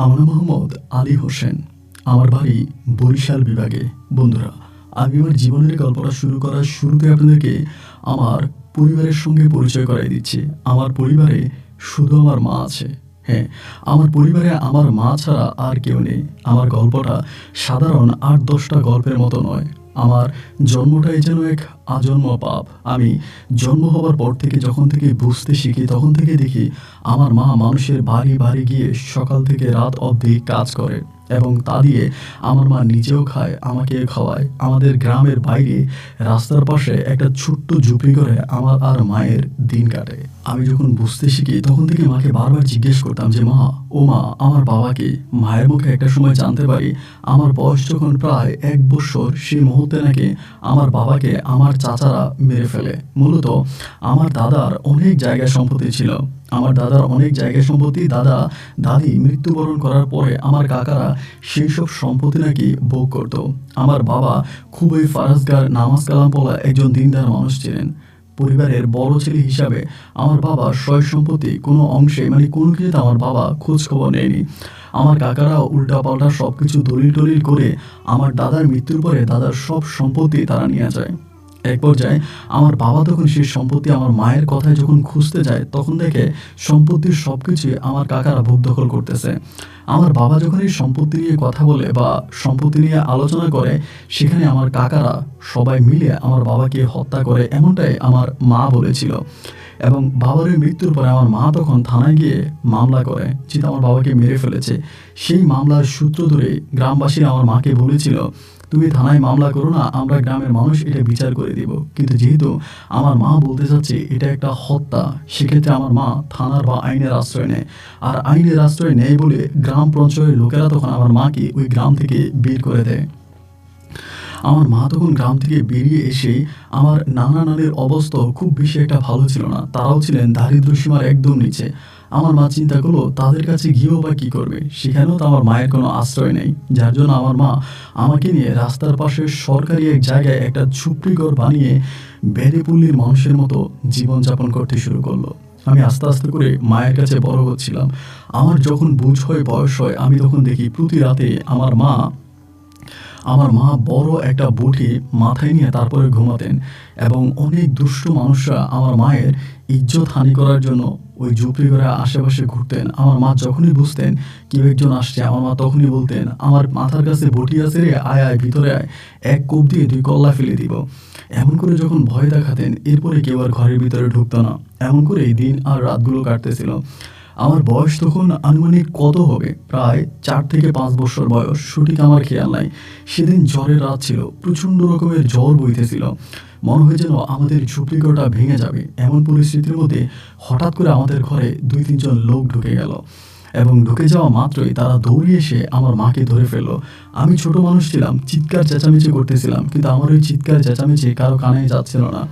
আমার নাম মোহাম্মদ আলী হোসেন। আমার বাড়ি বরিশাল বিভাগে। বন্ধুরা, আমি আমার জীবনের গল্পটা শুরু করার শুরুতে আপনাদেরকে আমার পরিবারের সঙ্গে পরিচয় করাই দিচ্ছি। আমার পরিবারে শুধু আমার মা আছে। হ্যাঁ, আমার পরিবারে আমার মা ছাড়া আর কেউ নেই। আমার গল্পটা সাধারণ ৮-১০টা গল্পের মতো নয়। আমার জন্মটাই যেন এক আজন্ম পাপ। আমি জন্ম হওয়ার পর থেকে যখন থেকে বুঝতে শিখি তখন থেকে দেখি আমার মা মানুষের বাড়ি বাড়ি গিয়ে সকাল থেকে রাত অবধি কাজ করে এবং তা দিয়ে আমার মা নিজেও খায়, আমাকে খাওয়ায়। আমাদের গ্রামের বাইরে রাস্তার পাশে একটা ছোট্ট ঝুপড়ি করে আমার আর মায়ের দিন কাটে। আমি যখন বুঝতে শিখি তখন থেকে মাকে বারবার জিজ্ঞেস করতাম যে মা, ও মা, আমার বাবাকে। মায়ের মুখে একটা সময় জানতে পারি আমার বয়স যখন প্রায় ১ বছর, সেই মুহূর্তে নাকি আমার বাবাকে আমার চাচারা মেরে ফেলে। মূলত আমার দাদার অনেক জায়গা সম্পত্তি ছিল। আমার দাদার অনেক জায়গা সম্পত্তি দাদা দাদি মৃত্যুবরণ করার পরে আমার কাকারা সেই সব সম্পত্তি নাকি ভোগ করত। আমার বাবা খুবই ফারাজগার, নামাজ কালাম পড়া একজন দিনদার মানুষ ছিলেন। পরিবারের বড় ছেলে হিসাবে আমার বাবা সয় সম্পত্তি কোনো অংশে কোনো কিছুতে আমার বাবা খোঁজ খবর নেয়নি। আমার কাকারা উল্টাপাল্টা সব কিছু দলিল টলিল করে আমার দাদার মৃত্যুর পরে দাদার সব সম্পত্তি তারা নিয়ে যায়। এক পর্যায়ে আমার বাবা তখন সেই সম্পত্তি আমার মায়ের কথায় যখন খুঁজতে যায় তখন দেখে সম্পত্তির সব কিছুই আমার কাকারা ভোগ দখল করতেছে। আমার বাবা যখন এই সম্পত্তি নিয়ে কথা বলে বা সম্পত্তি নিয়ে আলোচনা করে, সেখানে আমার কাকারা সবাই মিলে আমার বাবাকে হত্যা করে, এমনটাই আমার মা বলেছিল। এবং বাবার এই মৃত্যুর পরে আমার মা তখন থানায় গিয়ে মামলা করে যে আমার বাবাকে মেরে ফেলেছে। সেই মামলার সূত্র ধরে গ্রামবাসীরা আমার মাকে বলেছিল, তুমি থানায় মামলা করো না, আমরা গ্রামের মানুষ এটা বিচার করে দিব। কিন্তু যেহেতু আমার মা বলতে চাচ্ছে এটা একটা হত্যা, সেক্ষেত্রে আমার মা থানার বা আইনের আশ্রয় নেয়। আর আইনের আশ্রয় নেয় বলে গ্রাম পঞ্চায়েতের লোকেরা তখন আমার মাকে ওই গ্রাম থেকে বের করে দেয়। আমার মা তখন গ্রাম থেকে বেরিয়ে এসে আমার নানা নানির অবস্থাও খুব বেশি একটা ভালো ছিল না। তারাও ছিলেন দারিদ্র্যসীমার একদম নিচে। আমার মা চিন্তা করলো তাদের কাছে গিয়েও বা কী করবে, সেখানেও তো আমার মায়ের কোনো আশ্রয় নেই। যার জন্য আমার মা আমাকে নিয়ে রাস্তার পাশে সরকারি এক জায়গায় একটা ঝুপড়ি ঘর বানিয়ে বেড়েপল্লির মানুষের মতো জীবনযাপন করতে শুরু করলো। আমি আস্তে আস্তে করে মায়ের কাছে বড় হচ্ছিলাম। আমার যখন বুঝ হয়, বয়স হয়, আমি তখন দেখি প্রতি রাতে আমার মা বড় একটা বঁটি মাথায় নিয়ে তারপরে ঘুমাতেন এবং অনেক দুষ্ট মানুষরা আমার মায়ের ইজ্জত হানি করার জন্য ওই ঝুপড়ি ঘরে আশেপাশে ঘুরতেন। আমার মা যখনই বুঝতেন কেউ একজন আসছে, আমার মা তখনই বলতেন, আমার মাথার কাছে বঁটি আছে রে, আয় আয় ভিতরে আয়, এক কোপ দিয়ে 2 কল্লা ফেলে দিব। এমন করে যখন ভয় দেখাতেন, এরপরে কেউ আর ঘরের ভিতরে ঢুকতো না। এমন করে এই দিন আর রাতগুলো কাটতেছিল। আমার বয়স তখন আনুমানিক কত হবে, প্রায় 4 থেকে 5 বছর বয়স, সঠিক আমার খেয়াল নাই। সেদিন ঝড়ের রাত ছিল, প্রচণ্ড রকমের ঝড় বইতেছিল। মনে হয় যেন আমাদের ঝুপড়িঘরটা ভেঙে যাবে। এমন পরিস্থিতির মধ্যে হঠাৎ করে আমাদের ঘরে 2-3 জন লোক ঢুকে গেল এবং ঢুকে যাওয়া মাত্রই তারা দৌড়ে এসে আমার মাকে ধরে ফেললো। আমি ছোট মানুষ ছিলাম, চিৎকার চেঁচামেচি করতেছিলাম, কিন্তু আমার ওই চিৎকার চেঁচামেচি কারো কানে যাচ্ছিল না।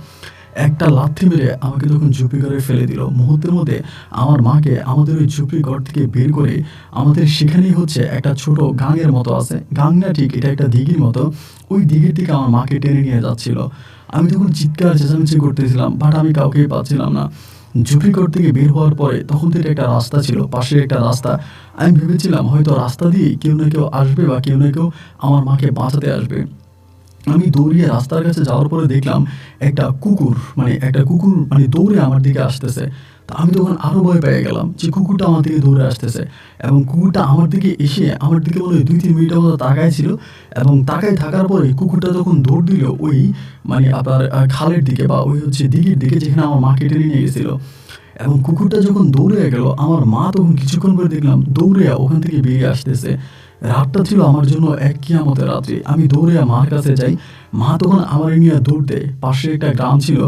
একটা লাথি মেরে আমাকে তখন ঝুপড়ি ঘরে ফেলে দিল। মুহূর্তের মধ্যে আমার মাকে আমাদের ওই ঝুপড়ি ঘর থেকে বের করে আমাদের সেখানেই একটা ছোট গাঙের মতো আছে, গাং না ঠিক, এটা একটা দিঘির মতো, ওই দিঘির দিকে আমার মাকে টেনে নিয়ে যাচ্ছিল। আমি তখন চিৎকার চেঁচামেচি করতেছিলাম, বাট আমি কাউকেই পাচ্ছিলাম না। ঝুপড়ি ঘর থেকে বের হওয়ার পরে তখন থেকে একটা রাস্তা ছিল, পাশে একটা রাস্তা। আমি ভেবেছিলাম হয়তো রাস্তা দিয়ে কেউ না কেউ আসবে বা কেউ না কেউ আমার মাকে বাঁচাতে আসবে। আমি দৌড়িয়ে রাস্তার কাছে যাওয়ার পরে দেখলাম একটা কুকুর দৌড়ে আমার দিকে আসতেছে। তা আমি তখন আরও ভয় পেয়ে গেলাম যে কুকুরটা আমার দিকে দৌড়ে আসতেছে এবং কুকুরটা আমার দিকে এসে আমার দিকে মনে হয় 2-3 মিনিটের মতো তাকায় ছিল এবং তাকায় থাকার পরে কুকুরটা যখন দৌড় দিল ওই আপনার খালের দিকে বা ওই দিঘির দিকে যেখানে আমার মাকে টেনে নিয়ে গেছিল। এবং কুকুরটা যখন দৌড়ে গেল, আমার মা তখন কিছুক্ষণ পরে দেখলাম দৌড়ে ওখান থেকে বেরিয়ে আসতেছে। রাতটা ছিল আমার জন্য এক কিয়ামতের রাত্রি। আমি দৌড়ে মার কাছে যাই, মা তখন আমার নিয়ে দৌড় দেয়। পাশে একটা গ্রাম ছিল,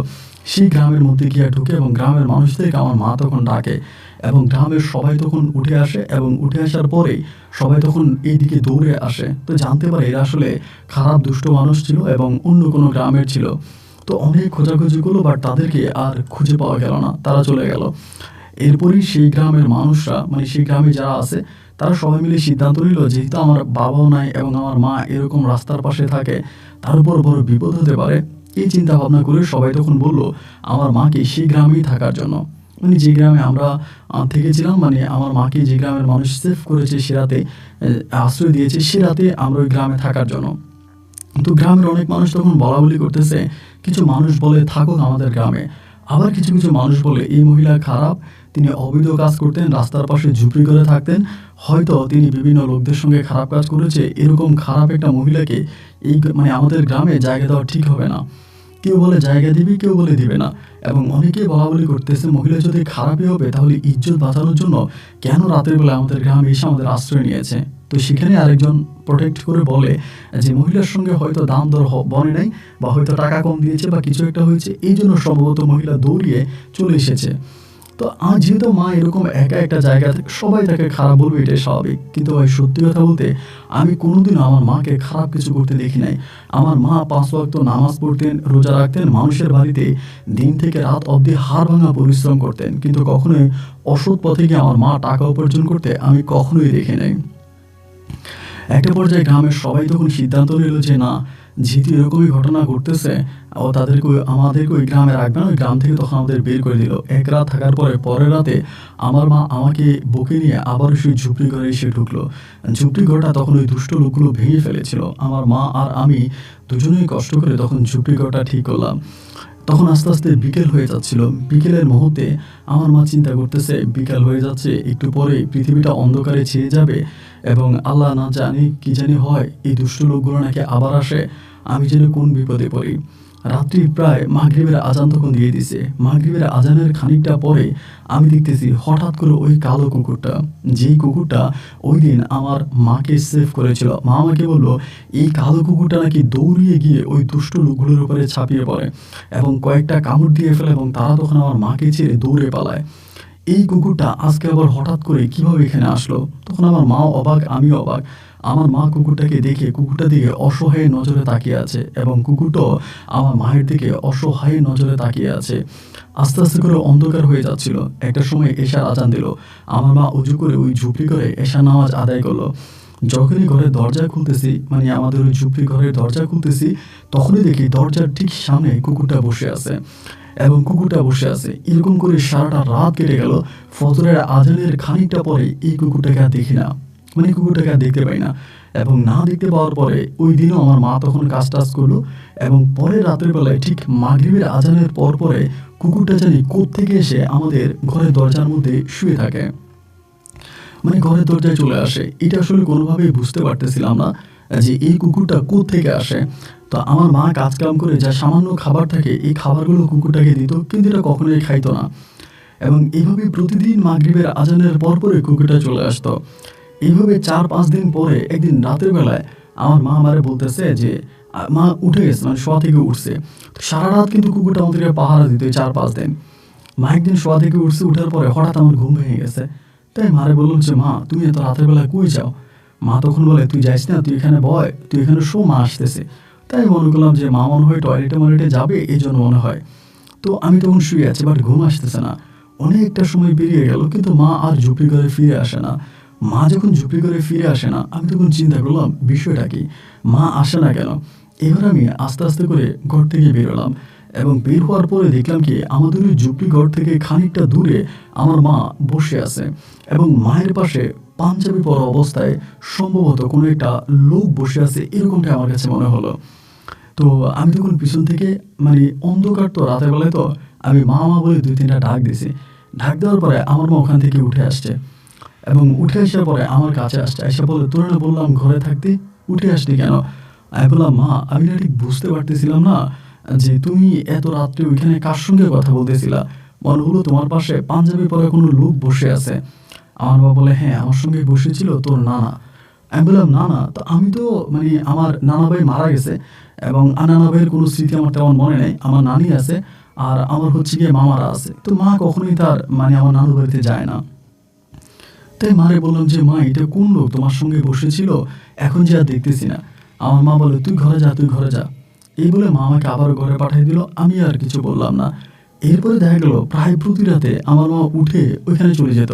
সেই গ্রামের মধ্যে গিয়ে ঢুকে এবং গ্রামের মানুষদেরকে আমার মা তখন ডাকে এবং গ্রামের সবাই তখন উঠে আসে এবং উঠে আসার পরেই সবাই তখন এইদিকে দৌড়ে আসে। তো জানতে পারে এরা আসলে খারাপ দুষ্ট মানুষ ছিল এবং অন্য কোনো গ্রামের ছিল। তো অনেক খোঁজাখুঁজি করলো, বাট তাদেরকে আর খুঁজে পাওয়া গেল না, তারা চলে গেল। এরপরই সেই গ্রামের মানুষরা সেই গ্রামে যারা আছে তারা সবাই মিলে সিদ্ধান্ত নিল, যেহেতু আমার বাবাও নাই এবং আমার মা এরকম রাস্তার পাশে থাকে, তার উপর বড় বিপদ হতে পারে। এই চিন্তা ভাবনা করে সবাই তখন বলল আমার মাকে সেই গ্রামেই থাকার জন্য। মানে যে গ্রামে আমরা থেকেছিলাম, মানে আমার মাকে যে গ্রামের মানুষ সেভ করেছে, সে রাতে আশ্রয় দিয়েছে, সে রাতে আমরা ওই গ্রামে থাকার জন্য। তো গ্রামের অনেক মানুষ তখন বলাবলি করতেছে, কিছু মানুষ বলে থাকুক আমাদের গ্রামে, আবার কিছু কিছু মানুষ বলে এই মহিলা খারাপ, তিনি অবৈধ কাজ করতেন, রাস্তার পাশে ঝুপড়ি করে থাকতেন, হয়তো তিনি বিভিন্ন লোকদের সঙ্গে খারাপ কাজ করেছে, এরকম খারাপ একটা মহিলাকে এই মানে আমাদের গ্রামে জায়গা দেওয়া ঠিক হবে না। কেউ বলে জায়গা দিবি, কেউ বলে দিবে না। এবং অনেকেই বলাবলি করতেছে, মহিলা যদি খারাপই হবে তাহলে ইজ্জত বাঁচানোর জন্য কেন রাতের বেলা আমাদের গ্রামে এসে আমাদের আশ্রয় নিয়েছে। তো সেখানে আরেকজন প্রোটেক্ট করে বলে যে মহিলার সঙ্গে হয়তো দাম দর বনে নাই, বা হয়তো টাকা কম দিয়েছে, বা কিছু একটা হয়েছে, এই জন্য সম্ভবত মহিলা দৌড়িয়ে চলে এসেছে। তো আজ যেহেতু মা এরকম একা একটা জায়গা থেকে সবাই তাকে খারাপ বলবে, এটাই স্বাভাবিক। কিন্তু ভাই সত্যি কথা বলতে আমি কোনোদিনও আমার মাকে খারাপ কিছু করতে দেখি নাই। আমার মা 5 ওয়াক্ত নামাজ পড়তেন, রোজা রাখতেন, মানুষের বাড়িতে দিন থেকে রাত অবধি হাড় ভাঙা পরিশ্রম করতেন, কিন্তু কখনোই অসৎ পথে গিয়ে আমার মা টাকা উপার্জন করতে আমি কখনোই দেখি নাই। একটা পর্যায়ে গ্রামের সবাই তখন সিদ্ধান্ত নিল যে না, যেহেতু এরকমই ঘটনা ঘটতেছে, ও তাদেরকে আমাদেরকে ওই গ্রামে রাখবে না, ওই গ্রাম থেকে তখন আমাদের বের করে দিল। এক রাত থাকার পরে পরের রাতে আমার মা আমাকে বুকে নিয়ে আবার সেই ঝুপড়ি ঘরে এসে ঢুকলো। ঝুপড়ি ঘরটা তখন ওই দুষ্ট লোকগুলো ভেঙে ফেলেছিল। আমার মা আর আমি দুজনেই কষ্ট করে তখন ঝুপড়ি ঘরটা ঠিক করলাম। তখন আস্তে আস্তে বিকেল হয়ে যাচ্ছিল। বিকেলের মুহূর্তে আমার মা চিন্তা করতেছে, বিকেল হয়ে যাচ্ছে, একটু পরে পৃথিবীটা অন্ধকারে ছেয়ে যাবে, এবং আল্লাহ না জানি কি জানি হয়, এই দুষ্ট লোকগুলো নাকি আবার আসে, আমি যেন কোন বিপদে পড়ি। রাত্রি প্রায় মাগরিবের আজান তখন দিয়ে দিছে। মাগরিবের আজানের খানিকটা পরে আমি দেখতেছি হঠাৎ করে ওই কালো কুকুরটা, যেই কুকুরটা ওই দিন আমার মাকে সেভ করেছিল, মা আমাকে বললো এই কালো কুকুরটা নাকি দৌড়িয়ে গিয়ে ওই দুষ্ট লোকগুলোর উপরে ছাপিয়ে পড়ে এবং কয়েকটা কামড় দিয়ে ফেলে, এবং তারা তখন আমার মাকে ছেড়ে দৌড়ে পালায়। এই কুকুরটা আজকে আবার হঠাৎ করে কিভাবে এখানে আসলো? তখন আমার মাও অবাক, আমিও অবাক। আমার মা কুকুরটাকে দেখে কুকুরটার দিকে অসহায় নজরে তাকিয়ে আছে, এবং কুকুরটাও আমার মায়ের দিকে অসহায় নজরে তাকিয়ে আছে। আস্তে আস্তে করে অন্ধকার হয়ে যাচ্ছিল। একটা সময় এশার আজান দিল। আমার মা উজু করে ওই ঝুপড়ি করে এশার নামাজ আদায় করলো। যখনই ঘরের দরজা খুলতেছি, মানে আমাদের ওই ঝুপড়ি ঘরের দরজা খুলতেছি, তখনই দেখি দরজার ঠিক সামনে কুকুরটা বসে আছে, এবং কুকুরটা বসে আছে। এরকম করে সারাটা রাত কেটে গেল। ফজরের আজানের খানিকটা পরে এই কুকুরটাকে আর দেখি না, মানে কুকুরটাকে আর দেখতে পাই না। এবং না দেখতে পাওয়ার পরে ওই দিনও আমার মা তখন কাজ টাজ করলো, এবং পরে রাতের বেলায় ঠিক মাগরিবের আজানের পর পরে কুকুরটা জানি কোত্থেকে এসে আমাদের ঘরের দরজার মধ্যে শুয়ে থাকে, মানে ঘরের দরজায় চলে আসে। এটা আসলে কোনোভাবেই বুঝতে পারতেছিলাম না যে এই কুকুরটা কোত্থেকে আসে। তো আমার মা কাজকাম করে যা সামান্য খাবার থাকে এই খাবারগুলো কুকুরটাকে দিত, কিন্তু এটা কখনোই খাইতো না। এবং এইভাবে প্রতিদিন মাগরিবের আজানের পর পরে কুকুরটা চলে আসতো। এইভাবে 4-5 দিন পরে একদিন রাতের বেলায় আমার মা আমারে বলতেছে যে মা উঠে গেছে, মানে শোয়া থেকে উঠছে। তো সারা রাত কিন্তু কুকুরটা আমাদেরকে পাহারা দিত এই 4-5 দিন। মা একদিন শোয়া থেকে উঠছে, উঠার পরে হঠাৎ আমার ঘুম ভেঙে গেছে। তাই মারে বললাম যে মা তুমি এত রাতের বেলায় কই যাও? মা তখন বলে তুই যাইস না, তুই এখানে বয়, তুই এখানে শো, মা আসতেছে। তাই মনে করলাম যে মা মনে হয় টয়লেটে যাবে, এই জন্য মনে হয়। তো আমি তখন শুয়ে আছি, বাট ঘুম আসতেছে না। অনেকটা সময় পেরিয়ে গেল, কিন্তু মা আর ঝুপড়ি ঘরে ফিরে আসে না। মা যখন ঝুপড়ি ঘরে ফিরে আসে না, আমি তখন চিন্তা করলাম বিষয়টা কি, মা আসে না কেন? এবার আমি আস্তে আস্তে করে ঘর থেকে বেরোলাম, এবং বের হওয়ার পরে দেখলাম কি আমাদের ওই ঝুপড়ি ঘর থেকে খানিকটা দূরে আমার মা বসে আছে, এবং মায়ের পাশে পাঞ্জাবি পরা অবস্থায় সম্ভবত কোনো একটা লোক বসে আছে, এরকমটা আমার কাছে মনে হলো। তো আমি তখন পিছন থেকে, মানে অন্ধকার তো রাতের বেলায়, তো আমি মা মা বলে 2-3টা ডাক দিছি। ডাক দেওয়ার পরে আমার মা ওখান থেকে উঠে আসছে, এবং উঠে আসার পরে আমার কাছে আসছে, এসে বলে তোরা না বললাম ঘরে থাকতে, উঠে আসলি কেন? আমি বললাম মা আমি না ঠিক বুঝতে পারতেছিলাম না যে তুমি এত রাত্রে ওইখানে কার সঙ্গে কথা বলতেছিলা, মনে হলো তোমার পাশে পাঞ্জাবি পরা কোনো লোক বসে আছে। আমার বাবা বলে হ্যাঁ আমার সঙ্গে বসেছিল তোর নানা। আমি বললাম না না, তো আমি তো মানে আমার নানা ভাই মারা গেছে, এবং নানা ভাইয়ের কোনো স্মৃতি আমার তেমন মনে নেই। আমার নানি আছে, আর আমার হচ্ছে গিয়ে মামারা আছে। তো মা কখনোই তার মানে আমার নানুর বাড়িতে যায় না। তাই মারে বললাম যে মা এটা কোন লোক তোমার সঙ্গে বসেছিল, এখন যে আর দেখতেছি না। আমার মা বলে তুই ঘরে যা, তুই ঘরে যা। এই বলে মা আমাকে আবার ঘরে পাঠিয়ে দিল। আমি আর কিছু বললাম না। এরপরে দেখা গেল প্রায় প্রতি রাতে আমার মা উঠে ওইখানে চলে যেত,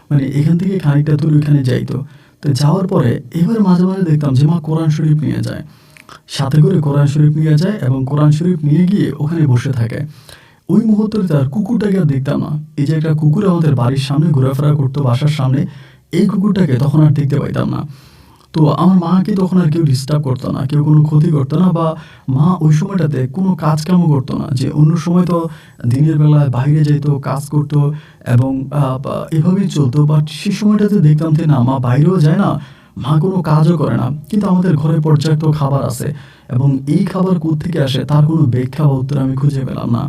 মানে এখান থেকে খানিকটা দূরে ওইখানে যাইতো। তো যাওয়ার পরে এবার মাঝে মাঝে দেখতাম যে মা কোরআন শরীফ নিয়ে যায়, সাথে করে কোরআন শরীফ নিয়ে যায়, এবং কোরআন শরীফ নিয়ে গিয়ে ওখানে বসে থাকে। ওই মুহূর্তে তার কুকুরটাকে আর দেখতাম না। এই যে একটা কুকুর আমাদের বাড়ির সামনে ঘোরাফেরা করতো বাসার সামনে, এই কুকুরটাকে তখন আর দেখতে পাইতাম না। তো আমার মাকে তখন আর কেউ ডিস্টার্ব করতো না, কেউ কোনো ক্ষতি করতো না, বা মা ওই সময়টাতে কোনো কাজকামও করতো না। যে অন্য সময় তো দিনের বেলায় বাইরে যেত, কাজ করতো এবং এভাবেই চলতো। বাট সে সময়টাতে দেখতাম যে না, মা বাইরেও যায় না, মা কোনো কাজও করে না। কিন্তু আমাদের ঘরে পর্যাপ্ত খাবার আছে এবং এই খাবার কোত্থেকে আসে তার কোনো ব্যাখ্যা বা উত্তর আমি খুঁজে পেলাম না।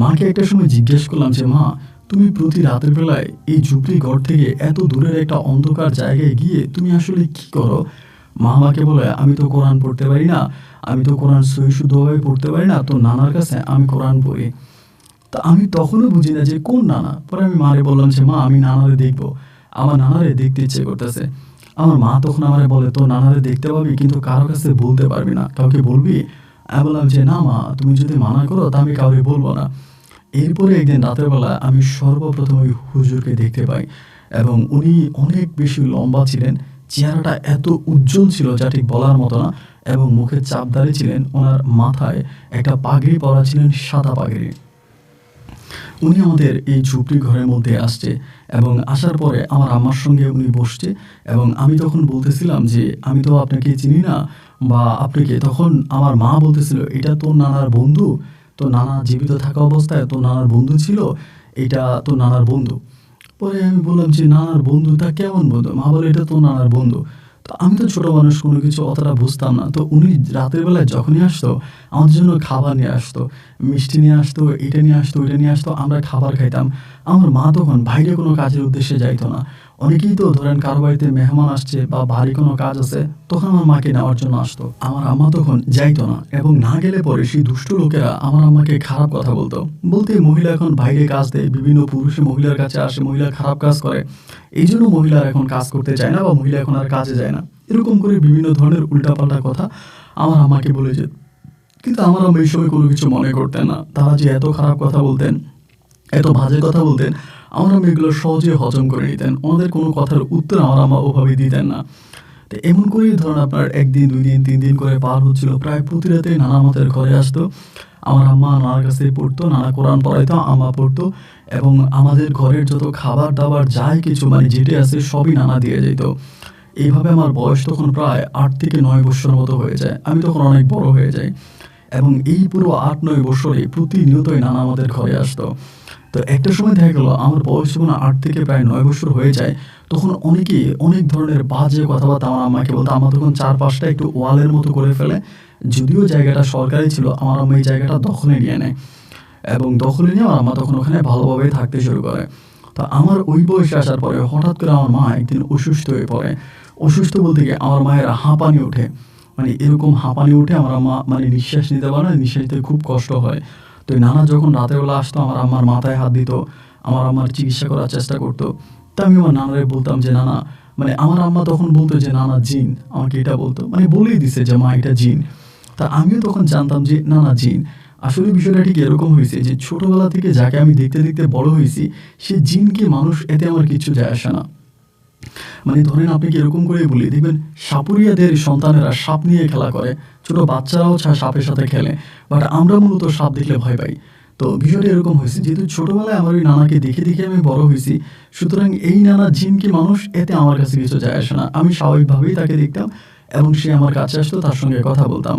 মাকে একটা সময় জিজ্ঞেস করলাম যে মা, তুমি প্রতি রাতের বেলায় এই ঝুপড়ি ঘর থেকে এত দূরের একটা অন্ধকার জায়গায় গিয়ে তুমি আসলে কি করো? মা আমাকে বলে, আমি তো কোরআন পড়তে পারি না, আমি তো কোরআন সহি শুদ্ধভাবে পড়তে পারি না, তো নানার কাছে আমি কোরআন পড়ি। তা আমি তখনও বুঝি না যে কোন নানা। পরে আমি মারে বললাম যে মা, আমি নানারে দেখবো, আমার নানারে দেখতে ইচ্ছে করতেছে। আমার মা তখন আমারে বলে, তো নানারে দেখতে পাবি কিন্তু কারো কাছে বলতে পারবি না, কাউকে বলবি? আমি বললাম যে না মা, তুমি যদি মানা করো তা আমি কাউকে বলবো না। এরপরে একদিন রাতের বেলা আমি সর্বপ্রথম ওই হুজুরকে দেখতে পাই এবং উনি অনেক বেশি লম্বা ছিলেন, চেহারাটা এত উজ্জ্বল ছিল যা ঠিক বলার মতো না, এবং মুখে চাপদারি ছিলেন, ওনার মাথায় একটা পাগড়ি পরা ছিলেন, সাদা পাগড়ি। উনি আমাদের এই ঝুপড়ি ঘরের মধ্যে আসছে এবং আসার পরে আমার আম্মার সঙ্গে উনি বসছে এবং আমি তখন বলতেছিলাম যে আমি তো আপনাকে চিনি না, বা আপনাকে, তখন আমার মা বলতেছিল এটা তোর নানার বন্ধু, তো নানা জীবিত থাকা অবস্থায় তোর নানার বন্ধু ছিল, এটা তোর নানার বন্ধু। পরে আমি বললাম যে নানার বন্ধু, তা কেমন বন্ধু? মা বলে এটা তোর নানার বন্ধু। তো আমি তো ছোট মানুষ, কোনো কিছু অতটা বুঝতাম না। তো উনি রাতের বেলায় যখনই আসতো আমাদের জন্য খাবার নিয়ে আসতো, মিষ্টি নিয়ে আসতো, এটা নিয়ে আসতো, ওইটা নিয়ে আসতো, আমরা খাবার খাইতাম। আমার মা তখন বাইরে কোনো কাজের উদ্দেশ্যে যাইতো না। অনেকেই তো ধরেন কারো বাড়িতে মেহমান আসছে বা ভারী কোনো কাজ আছে, তখন আমার মাকে নেওয়ার জন্য আসতো। আমার আম্মা তখন যাইতো না এবং না গেলে পরে সেই দুষ্ট লোকেরা আমার আম্মাকে খারাপ কথা বলতো। বলতে মহিলা এখন বাইরে কাজ দেয়, বিভিন্ন পুরুষে মহিলার কাছে আসে, মহিলা খারাপ কাজ করে, এই জন্য মহিলারা এখন কাজ করতে চায় না বা মহিলা এখন আর কাজে যায় না, এরকম করে বিভিন্ন ধরনের উল্টাপাল্টা কথা আমার আম্মাকে বলে যেত। কিন্তু আমার আম্মা এই সময় কোনো কিছু মনে করতেন না। তারা যে এত খারাপ কথা বলতেন, এত বাজে কথা বলতেন, আমার আম্মা এগুলো সহজে হজম করে নিতেন। ওনাদের কোনো কথার উত্তর আমার আম্মা ওভাবে দিতেন না। তো এমন করেই ধরুন আপনার ১ দিন, ২ দিন, ৩ দিন করে পার হচ্ছিল। প্রায় প্রতি রাতে নানা আমাদের ঘরে আসতো। আমার আম্মা নানার কাছে পড়তো, নানা কোরআন পড়াইতো, আম্মা পড়তো এবং আমাদের ঘরের যত খাবার-দাবার যাই কিছু মানে যেটা আছে সবই নানা দিয়ে যেত। এইভাবে আমার বয়স তখন প্রায় ৮ থেকে ৯ বৎসর মতো হয়ে যায়। আমি তখন অনেক বড় হয়ে যাই এবং এই পুরো ৮-৯ বৎসরে প্রতিনিয়তই নানা আমাদের ঘরে আসতো। তো একটা সময় দেখা গেল আমার বয়স যখন ৮ থেকে প্রায় ৯ বছর হয়ে যায়, তখন অনেকেই অনেক ধরনের বাজে কথাবার্তা আমার আম্মাকে বলতো। আম্মা তখন ৪-৫টা একটু ওয়ালের মতো করে ফেলে। যদিও জায়গাটা সরকারি ছিল, আমার আম্মা এই জায়গাটা দখলে নিয়ে নেয় এবং দখলে নিয়ে আমার আম্মা তখন ওখানে ভালোভাবে থাকতে শুরু করে। তো আমার ওই বয়সে আসার পরে হঠাৎ করে আমার মা একদিন অসুস্থ হয়ে পড়ে। অসুস্থ বলতে গিয়ে আমার মায়ের হাঁপানি ওঠে। মানে এরকম হাঁপানি উঠে আমার আম্মা মানে নিঃশ্বাস নিতে পারে না, নিঃশ্বাস নিতে খুব কষ্ট হয়। তো এই নানা যখন রাতের বেলা আসতো আমার আম্মার মাথায় হাত দিত, আমার আম্মার চিকিৎসা করার চেষ্টা করতো। তা আমি আমার নানারে বলতাম যে নানা, মানে আমার আম্মা তখন বলতো যে নানা জিন, আমাকে এটা বলতো, মানে বলেই দিছে যে মা এটা জিন। তা আমিও তখন জানতাম যে নানা জিন। আসলে বিষয়টা ঠিক এরকম হয়েছে যে ছোটবেলা থেকে যাকে আমি দেখতে দেখতে বড় হয়েছি, সে জিন কি মানুষ এতে আমার কিচ্ছু যায় আসে না। মানে ধরেন আপনাকে এরকম করে বলি, দেখবেন সাপুরিয়াদের সন্তানেরা সাপ নিয়ে খেলা করে, ছোট বাচ্চারাও সাপের সাথে খেলে, বাট আমরা মূলত সাপ দেখলে ভয় পাই। তো বিষয়টা এরকম হয়েছে, যেহেতু ছোটবেলায় আমার ওই নানাকে দেখে দেখে আমি বড় হয়েছি, সুতরাং এই নানা জিন কি মানুষ এতে আমার কাছে কিছু যায় আসে না। আমি স্বাভাবিকভাবেই তাকে দেখতাম এবং সে আমার কাছে আসতো, তার সঙ্গে কথা বলতাম।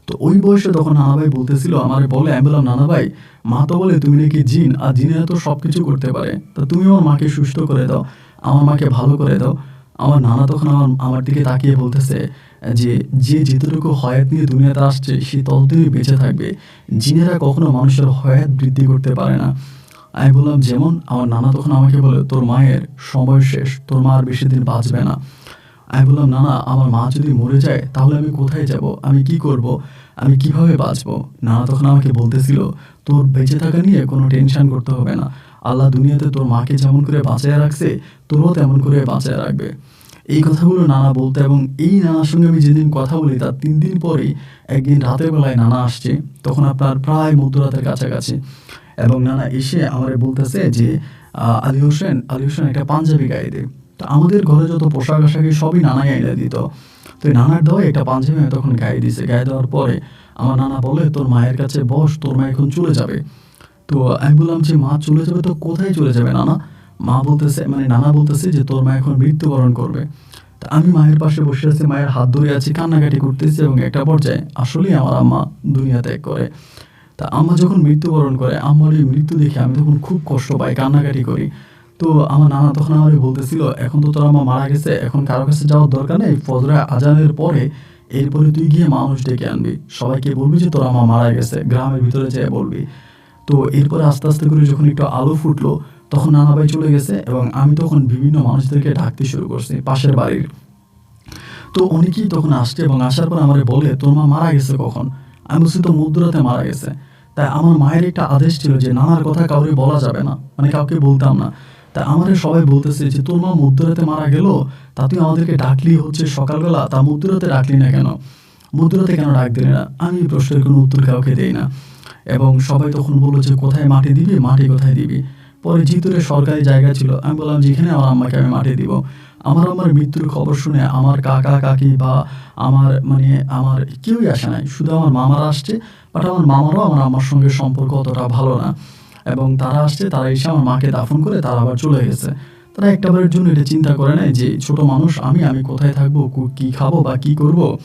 তো ওই বয়সে তখন নানা ভাই বলতেছিল, আমারে বলে, আমি বললাম নানা ভাই, মা তো বলে তুমি নাকি জিন, আর জিনেরা তো সব কিছু করতে পারে, তা তুমি আমার মাকে সুস্থ করে দাও, আমার মাকে ভালো করে দাও। আমার নানা তখন আমার দিকে তাকিয়ে বলতেছে যে যে যেতটুকু হয়াত নিয়ে দুনিয়াতে আসছে সে ততদিনই বেঁচে থাকবে, জিনেরা কখনো মানুষের হয়াত বৃদ্ধি করতে পারে না। আমি বললাম যেমন? আমার নানা তখন আমাকে বলে, তোর মায়ের সময় শেষ, তোর মা আর বেশি দিন বাঁচবে না। আমি বললাম নানা, আমার মা যদি মরে যায় তাহলে আমি কোথায় যাব, আমি কি করব, আমি কিভাবে বাঁচবো? নানা তখন আমাকে বলতেছিল, তোর বেঁচে থাকা নিয়ে কোনো টেনশন করতে হবে না, আল্লাহ দুনিয়াতে তোর মাকে যেমন করে বাঁচায় রাখছে তোরও তেমন করে বাঁচায় রাখবে। এই কথাগুলো নানা বলতো এবং এই নানার সঙ্গে আমি যেদিন কথা বলি তার ৩ দিন পরেই একদিন রাতের বেলায় নানা আসছে, তখন আপনার প্রায় মধ্যরাতের কাছাকাছি, এবং নানা এসে আমারে বলতেছে যে আলী হোসেন একটা পাঞ্জাবি গায়ে দে। তো আমাদের ঘরে যত পোশাক আশাকি সবই নানাই এনে দিত। তো এই নানার দেওয়া একটা পাঞ্জাবি আমি তখন গায়ে দিছে। গায়ে দেওয়ার পরে আমার নানা বলে, তোর মায়ের কাছে বস, তোর মা এখন চলে যাবে। তো তো আমি বললাম যে, "মা চলে যাবে তো কোথায় চলে যাবে নানা?" মা বলতেছে মানে নানা বলতেছে যে, "তোর মা এখন মৃত্যুবরণ করবে।" তো আমি মায়ের পাশে বসে আছি, মায়ের হাত ধরে আছি, কান্নাকাটি করতেছি এবং একটা পর্যায়ে আসলেই আমার আম্মা দুনিয়া ত্যাগ করে। তা আম্মা যখন মৃত্যুবরণ করে, আম্মার এই মৃত্যু দেখে আমি তখন খুব কষ্ট পাই, কান্নাকাটি করি। তো আমার নানা তখন আমারে বলতেছিল, "এখন তো তোর আম্মা মারা গেছে, এখন কারো কাছে যাওয়ার দরকার নেই। ফজরের আজানের পরে এরপরে তুই গিয়ে মানুষ ডেকে আনবি। সবাইকে বলবি যে তোর আম্মা মারা গেছে। গ্রামের ভিতরে যেয়ে বলবি।" তো এরপরে আস্তে, আস্তে করে যখন একটু আলো ফুটলো, তখন নানা ভাই চলে গেছে এবং আমি তখন বিভিন্ন মানুষদেরকে ডাকতে শুরু করছি পাশের বাড়ির। তো অনেকেই তখন আসছে এবং আসার পর আমারে বলে, "তোর মা মারা গেছে কখন?" আমি বলছি, "তো মধ্যরাতে মারা গেছে।" তাই আমার মায়ের একটা আদেশ ছিল যে নানার কথা কাউরে বলা যাবে না। মানে কাউকে বলতাম না। তা আমারে সবাই বলতেছে যে, "তোর মা মধ্যরাতে মারা গেল? তা তুই আমাদেরকে ডাকলি হচ্ছে সকালবেলা, তা মধ্যরাতে ডাকলি না কেন? মধ্যরাতে কেন ডাক দিলি না?" আমি এই প্রশ্নের কোনো উত্তর কাউকে দেই না। এবং সবাই তখন বলল যে, "কোথায় মাটি দিবি? মাটি কোথায় দিবি?" পরে যেহেতু সরকারি জায়গা ছিল, আমি বললাম যে, "এখানে আমার আম্মাকে আমি মাটি দিব।" আমার আম্মার মৃত্যুর খবর শুনে আমার কাকা-কাকি বা আমার কেউই আসে নাই। শুধু আমার মামারা আসছে। বাট আমার মামারাও আমার আম্মার সঙ্গে সম্পর্ক অতটা ভালো না। এবং তারা আসছে, তারা এসে আমার মাকে দাফন করে তারা আবার চলে গেছে। তারা একটাবারের জন্য এটা চিন্তা করে নাই যে ছোট মানুষ আমি কোথায় থাকবো, কি খাবো বা কি করব?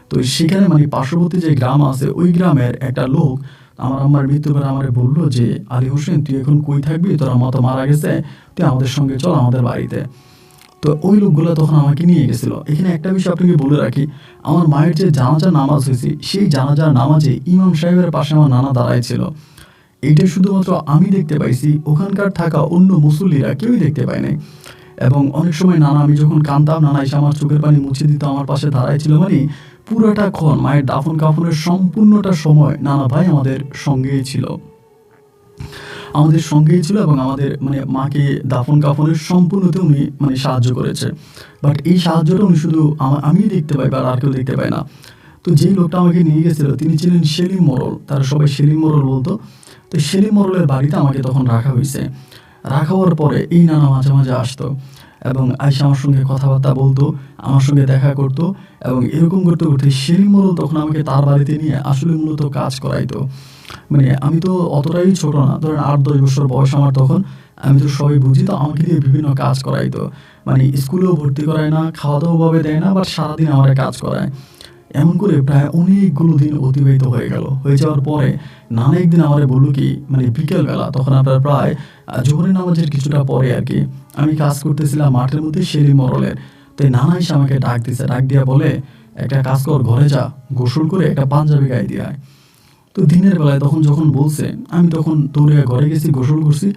তো সেখানে পার্শ্ববর্তী যে গ্রাম আছে, ওই গ্রামের একটা লোক আমার আম্মার মৃত্যুর পরে আমারে বলল যে, "আলী হোসেন, তুই এখন কই থাকবি? তোর আম্মা তো মারা গেছে। তুই আমাদের সঙ্গে চল আমাদের বাড়িতে।" তো ওই লোকগুলা তখন আমাকে নিয়ে গেছিল। এখানে একটা বিষয় আপনাকে বলে রাখি, আমার মায়ের যে জানাজার নামাজ হইছে, সেই জানাজার নামাজে ইমাম সাহেবের পাশে আমার নানা দাঁড়ায় ছিল। এইটা শুধুমাত্র আমি দেখতে পাইছি, ওখানকার থাকা অন্য মুসল্লিরা কেউই দেখতে পায় নাই। এবং অনেক সময় নানা আমি যখন কাঁদতাম, নানা এসে আমার চোখের পানি মুছে দিত, আমার পাশে দাঁড়ায় ছিল। পুরাটা ক্ষণ মায়ের দাফন-কাফনের সম্পূর্ণটা সময় নানা ভাই আমাদের সঙ্গেই ছিল। আমাদের সঙ্গেই ছিল এবং আমাদের মাকে দাফন-কাফনের সম্পূর্ণতে উনি সাহায্য করেছে। বাট এই সাহায্যটা উনি শুধু আমিই দেখতে পাই বা আর কেউ দেখতে পায় না। তো যেই লোকটা আমাকে নিয়ে গেছিল তিনি ছিলেন সেলিম মোড়ল। তারা সবাই সেলিম মোড়ল বলত। তো সেলিম মোড়লের বাড়িতে আমাকে তখন রাখা হইছে। রাখা হওয়ার পরে এই নানা মাঝে, মাঝে আসতো এবং আইসা আমার সঙ্গে কথাবার্তা বলতো, আমার সঙ্গে দেখা করতো এবং এরকম করতে, করতে সেলিম মোড়ল তখন আমাকে তার বাড়িতে নিয়ে আসলে মূলত কাজ করাইতো। আমি তো অতটাই ছোট না, ধরেন ৮-১০ বছর বয়স আমার তখন। আমি তো সবই বুঝি, তো আমাকে দিয়ে বিভিন্ন কাজ করাইতো। স্কুলেও ভর্তি করায় না, খাওয়া-দাওয়া ভাবে দেয় না, বাট সারাদিন আমারে কাজ করায়। এমন করে প্রায় অনেকগুলো দিন অতিবাহিত হয়ে গেল। হয়ে যাওয়ার পরে নানা একদিন আমারে বলল কি, বিকেলবেলা তখন আপনার প্রায় জোহরের নামাজের কিছুটা পরে আরকি। আমি কাজ করতেছিলাম মাঠের মধ্যে সেলিম মোড়লের। তো এই নানা এসে আমাকে ডাক দিছে। ডাক দিয়া বলে, "একটা কাজ কর, ঘরে যা, গোসল করে একটা পাঞ্জাবি গায়ে দিয়ে আয়।" তো দিনের বেলায় তখন যখন বলছে, আমি তখন দৌড়ে ঘরে গেছি, গোসল করছি।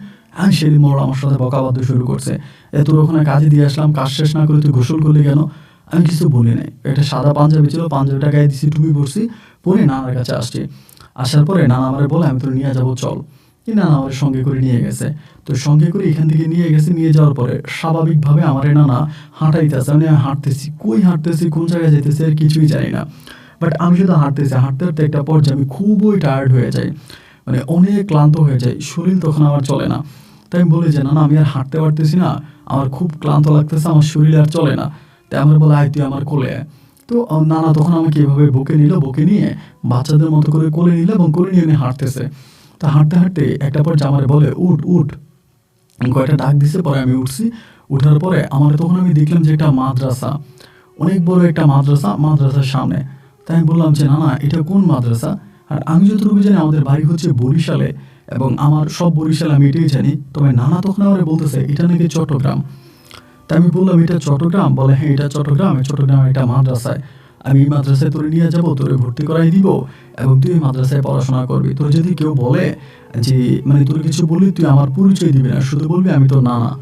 সেলিম মোড়ল আমার সাথে বকাবকি শুরু করছে। তোর ওখানে কাজে দিয়ে আসলাম, কাজ শেষ না করে তুই গোসল করলি কেন?" আমি কিছু বলি নাই। একটা সাদা পাঞ্জাবি ছিল, পাঞ্জাবিটা গায়ে দিছি, টুপি পরছি, পরে নানার কাছে আসছি। আসার পরে নানা আমারে বলে, "আমি তোরে নিয়ে যাবো, চল।" নানা আমার সঙ্গে করে নিয়ে গেছে। তো সঙ্গে করে এখান থেকে নিয়ে গেছে। নিয়ে যাওয়ার পরে স্বাভাবিকভাবে আমারে নানা হাঁটাইতেছে। আমি হাঁটতেছি। কই হাঁটতেছি, কোন জায়গায় যাইতেছি আর কিছুই জানি না। বাট আমি শুধু হাঁটতেছি। হাঁটতে, হাঁটতে একটা পর্যায়ে আমি খুবই টায়ার্ড হয়ে যাই। অনেক ক্লান্ত হয়ে যাই। শরীর তখন আমার চলে না। তাই আমি বলি যে, "নানা, আমি আর হাঁটতে পারতেছি না। আমার খুব ক্লান্ত লাগতেছে। আমার শরীর আর চলে না।" তাই আমার বলে, "আয় তুই আমার কোলে আয়।" তো নানা তখন আমাকে এভাবে বুকে নিল। বুকে নিয়ে বাচ্চাদের মতো করে কোলে নিল এবং কোলে নিয়ে উনি হাঁটতেছে। তো হাঁটতে, হাঁটতে একটা পর্যায়ে আমারে বলে, "উঠ, উঠ।" কয়েকটা ডাক দিছে। পরে আমি উঠছি। উঠার পরে তখন আমি দেখলাম যে একটা মাদ্রাসা। অনেক বড় একটা মাদ্রাসা, মাদ্রাসার সামনে। তাই আমি বললাম যে, "নানা, এটা কোন মাদ্রাসা?" আর আমি যতটুকু জানি আমাদের বাড়ি হচ্ছে বরিশালে এবং আমার সব বরিশাল আমি এটাই জানি। তবে নানা তখন আমারে বলতেছে, "এটা নাকি চট্টগ্রাম।" তাই আমি বললাম, "এটা চট্টগ্রাম?" বলে, "হ্যাঁ, এটা চট্টগ্রাম। চট্টগ্রামের একটা মাদ্রাসায়। আমি এই মাদ্রাসায় তোরে নিয়ে যাবো, তোরে ভর্তি করাই দিব এবং তুই এই মাদ্রাসায় পড়াশোনা করবি। তোর যদি কেউ বলে যে তোর কিছু বললি, তুই আমার পরিচয় দিবি না, শুধু বলবি আমি তোর নানা।"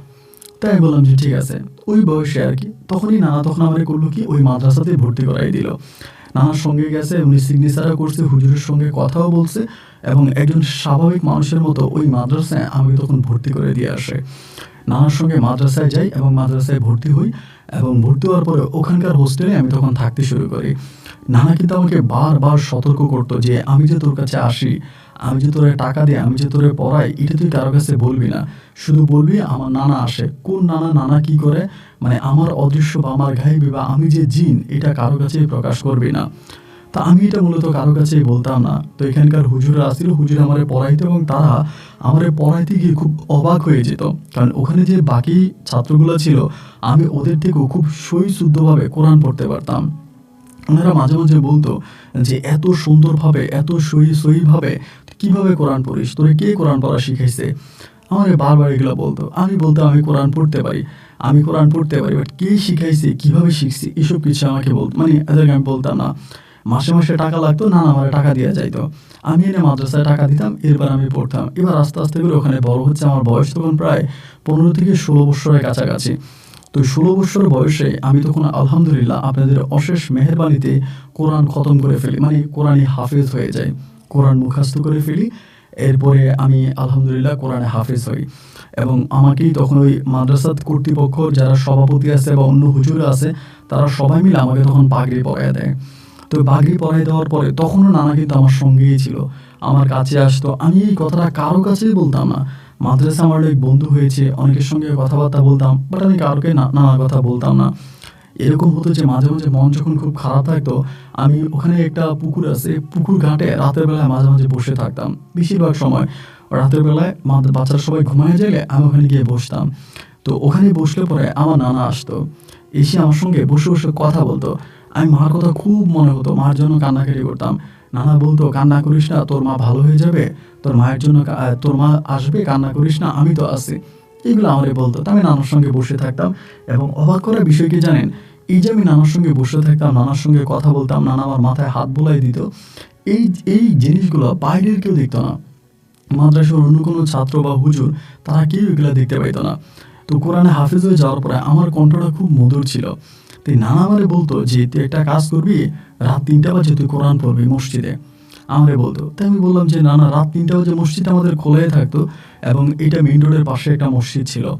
তাই আমি বললাম যে, "ঠিক আছে।" ওই বয়সে আরকি। তখনই নানা তখন আমারে করলো কি, ওই মাদ্রাসাতেই ভর্তি করাই দিল। নানার সঙ্গে গেছে, উনি সিগনেচারও করছে, হুজুরের সঙ্গে কথাও বলছে এবং একজন স্বাভাবিক মানুষের মতো ওই মাদ্রাসায় আমাকে তখন ভর্তি করে দিয়ে আসে। নানার সঙ্গে মাদ্রাসায় যাই এবং মাদ্রাসায় ভর্তি হই এবং ভর্তি হওয়ার পরে ওখানকার হোস্টেলে আমি তখন থাকতে শুরু করি। নানা কিন্তু আমাকে বারবার সতর্ক করতো যে, "আমি যে তোর কাছে আসি, আমি যে তোরে টাকা দিই, আমি যে তোরে পড়াই, এটা তুই কারো কাছে বলবি না। শুধু বলবি আমার নানা আসে। কোন নানা, নানা কি করে, আমার অদৃশ্য বা আমার গায়েবী বা আমি যে জিন, এটা কারো কাছেই প্রকাশ করবি না।" তা আমি এটা মূলত কারো কাছেই বলতাম না। তো এখানকার হুজুররা আসছিল, হুজুর আমারে পড়াইতো এবং তারা আমারে পড়াইতে গিয়ে খুব অবাক হয়ে যেত। কারণ ওখানে যে বাকি ছাত্রগুলা ছিল, আমি ওদের থেকেও খুব সই-শুদ্ধভাবে কোরআন পড়তে পারতাম। ওনারা মাঝে, মাঝে বলতো যে, "এত সুন্দরভাবে, এত সহিভাবে তুই কিভাবে কোরআন পড়িস? তোরে কে কোরআন পড়া শিখাইছে?" আমারে বারবার এগুলো বলতো। আমি বলতাম, "আমি কোরআন পড়তে পারি। আমি কোরআন পড়তে পারি। বাট কে শিখাইছে, কিভাবে শিখছি?" এসব কিছু আমাকে মানে এদেরকে আমি বলতাম না। মাসে, মাসে টাকা লাগতো, নানা আমারে টাকা দিয়া যাইত। আমি এনে মাদ্রাসায় টাকা দিতাম, এরপর আমি পড়তাম। এবার আস্তে, আস্তে করে ওখানে বড় হচ্ছে। আমার বয়স তখন প্রায় ১৫ থেকে ১৬ বৎসরের কাছাকাছি। তো ১৬ বৎসর বয়সে আমি তখন আলহামদুলিল্লাহ আপনাদের অশেষ মেহেরবানিতে কোরআন খতম করে ফেলি। মানে কোরআনে হাফেজ হয়ে যাই। কোরআন মুখস্থ করে ফেলি। এরপরে আমি আলহামদুলিল্লাহ কোরআনে হাফেজ হই। এবং আমাকেই তখন ওই মাদ্রাসার কর্তৃপক্ষ যারা সভাপতি আছে বা অন্য হুজুররা আছে, তারা সবাই মিলে আমাকে তখন পাগড়ি পরাইয়া দেয়। তো পাগড়ি পরাই দেওয়ার পরে তখনও নানা কিন্তু আমার সঙ্গেই ছিল। আমার কাছে আসতো। আমি এই কথাটা কারো কাছেই বলতাম না। মাদ্রাসায় আমার অনেক বন্ধু হয়েছে, অনেকের সঙ্গে কথাবার্তা বলতাম। বাট আমি কাউকে নানা কথা বলতাম না। এরকম হতো যে মাঝে, মাঝে মন যখন খুব খারাপ থাকতো, আমি ওখানে একটা পুকুর আছে, পুকুর ঘাটে রাতের বেলায় মাঝে, মাঝে বসে থাকতাম। বেশিরভাগ সময় রাতের বেলায় বাচ্চারা সবাই ঘুমায়ে গেলে আমি ওখানে গিয়ে বসতাম। তো ওখানে বসলে পরে আমার নানা আসতো। এসে আমার সঙ্গে বসে, বসে কথা বলতো। আমি মার কথা খুব মনে হতো। মার জন্য কান্নাকাটি করতাম। নানা বলতো, "কান্না করিস না, তোর মা ভালো হয়ে যাবে। তোর মায়ের জন্য তোর মা আসবে, কান্না করিস না, আমি তো আছি।" এগুলো আমারে বলতো। তো আমি নানার সঙ্গে বসে থাকতাম এবং অবাক করার বিষয় কি জানেন? এই যে আমি নানার সঙ্গে বসে থাকতাম, নানার সঙ্গে কথা বলতাম, নানা আমার মাথায় হাত বুলায় দিত। এই এই জিনিসগুলো বাইরের কেউ দেখতো না। মাদ্রাসার অন্য কোনো ছাত্র বা হুজুর তারা কেউ এগুলা দেখতে পাইতো না। তো কোরআনে হাফেজ হয়ে যাওয়ার পরে আমার কণ্ঠটা খুব মধুর ছিল। তো নানা আমারে বলতো যে, "তুই একটা কাজ করবি, রাত ৩টা বাজে তুই কোরআন পড়বি মসজিদে।" আমারে বলতো। তাই আমি বললাম যে, "না, না, রাত ৩টা বাজে মসজিদ আমাদের খোলাই থাকতো এবং এটা মেইন রোডের পাশে একটা মসজিদ ছিল।"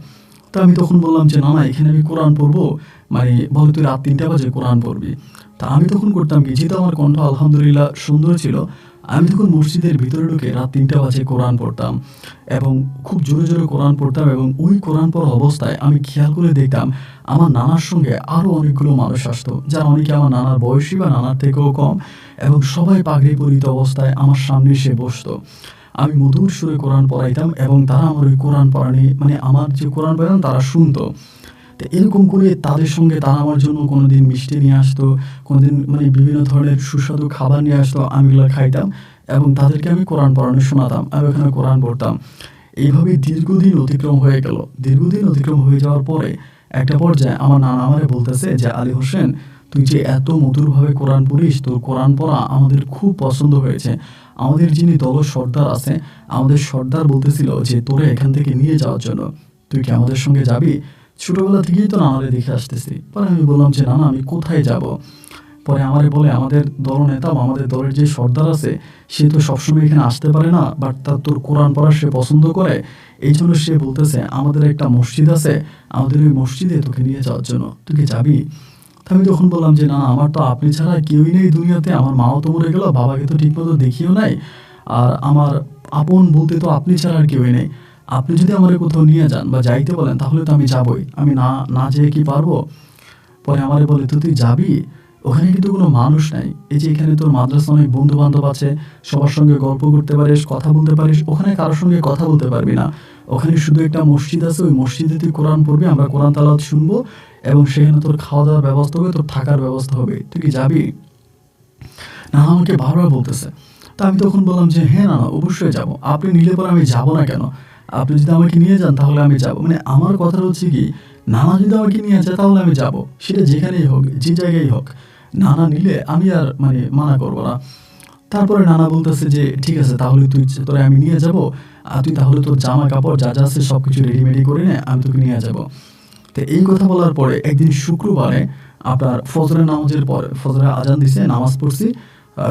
তো আমি তখন বললাম যে, "না, না, এখানে আমি কোরআন পড়বো। মানে বলে তুই রাত ৩টা বাজে কোরআন পড়বি।" তা আমি তখন করতাম কি, যেহেতু আমার কণ্ঠ আলহামদুলিল্লাহ সুন্দর ছিল, আমি তখন মসজিদের ভিতরে ঢুকে রাত ৩টা বাজে কোরআন পড়তাম এবং খুব জোরে, জোরে কোরআন পড়তাম এবং ওই কোরআন পড়া অবস্থায় আমি খেয়াল করে দেখতাম আমার নানার সঙ্গে আরও অনেকগুলো মানুষ আসতো, যারা অনেকে আমার নানার বয়সী বা নানার থেকেও কম এবং সবাই পাগড়ি পরিহিত অবস্থায় আমার সামনে এসে বসতো। আমি মধুর সুরে কোরআন পড়াইতাম এবং তারা আমার ওই কোরআন পড়ানি মানে আমার যে কোরআন পড়াতাম তারা শুনতো। তো এরকম করে তাদের সঙ্গে তারা আমার জন্য কোনোদিন মিষ্টি নিয়ে আসতো, কোনোদিন মানে বিভিন্ন ধরনের সুস্বাদু খাবার নিয়ে আসতো, আমি এগুলো খাইতাম এবং তাদেরকে আমি কোরআন পড়ানো শোনাতাম। আমি ওখানে কোরআন পড়তাম। এইভাবে দীর্ঘদিন অতিক্রম হয়ে গেল। দীর্ঘদিন অতিক্রম হয়ে যাওয়ার পরে একটা পর্যায়ে আমার নানা আমারে বলতেছে যে, "আলী হোসেন, তুই যে এত মধুরভাবে কোরআন পড়িস, তোর কোরআন পড়া আমাদের খুব পছন্দ হয়েছে। আমাদের যিনি দল সর্দার আছে, আমাদের সর্দার বলতেছিল যে তোরে এখান থেকে নিয়ে যাওয়ার জন্য। তুই কি আমাদের সঙ্গে যাবি?" ছোটবেলা থেকেই তো নানারে দেখে আসতেছি। পরে আমি বললাম যে, "না, না, আমি কোথায় যাব?" পরে আমারে বলে, "আমাদের দলনেতা বা আমাদের দলের যে সর্দার আছে, সে তো সবসময় এখানে আসতে পারে না। বাট তোর কোরআন পড়া সে পছন্দ করে। এইজন্য সে বলতেছে আমাদের একটা মসজিদ আছে, আমাদের ওই মসজিদে তোকে নিয়ে যাওয়ার জন্য। তুই কি যাবি?" তো আমি তখন বললাম যে, "না, আমার তো আপনি ছাড়া কেউই নেই দুনিয়াতে। আমার মাও তো মরে গেল, বাবাকে তো ঠিকমতো দেখিও নাই। আর আমার আপন বলতে তো আপনি ছাড়া আর কেউই নেই। আপনি যদি আমারে কোথাও নিয়ে যান বা যাইতে বলেন তাহলে তো আমি যাবোই। আমি না যেয়ে কি পারবো?" পরে আমারে বলে, "তো তুই যাবি? ওখানে কিন্তু কোনো মানুষ নাই। এই যে এখানে তোর মাদ্রাসায় অনেক বন্ধু-বান্ধব আছে। সবার সঙ্গে গল্প করতে পারিস, কথা বলতে পারিস। ওখানে কারো সঙ্গে কথা বলতে পারবি না। ওখানে শুধু একটা মসজিদ আছে। ওই মসজিদে তুই কোরআন পড়বি, আমরা কোরআন তেলাওয়াত শুনবো এবং সেখানে তোর খাওয়া-দাওয়ার ব্যবস্থা হবে, তোর থাকার ব্যবস্থা হবে। তুই কি যাবি?" নানা আমাকে বারবার বলতেছে। তো আমি তখন বললাম যে, "হ্যাঁ নানা, অবশ্যই যাবো। আপনি নিলে পরে আমি যাবো না কেন? আপনি যদি আমাকে নিয়ে যান তাহলে আমি যাবো।" মানে আমার কথাটা হচ্ছে কি, নানা যদি আমাকে নিয়ে যায় তাহলে আমি যাবো। সেটা যেখানেই হোক, যে জায়গায় হোক। নানা নিলে আমি আর মানে মানা করব না। তারপরে নানা বলতেছে যে, "ঠিক আছে, তাহলে তোরে আমি নিয়ে যাবো। তুই তাহলে তোর জামা-কাপড় যা, যা আছে সবকিছু রেডি-মেডি করে নে, আমি তোকে নিয়ে যাবো।" তো এই কথা বলার পরে একদিন শুক্রবারে আপনার ফজরের নামাজের পরে ফজরের আজান দিছে, নামাজ পড়ছি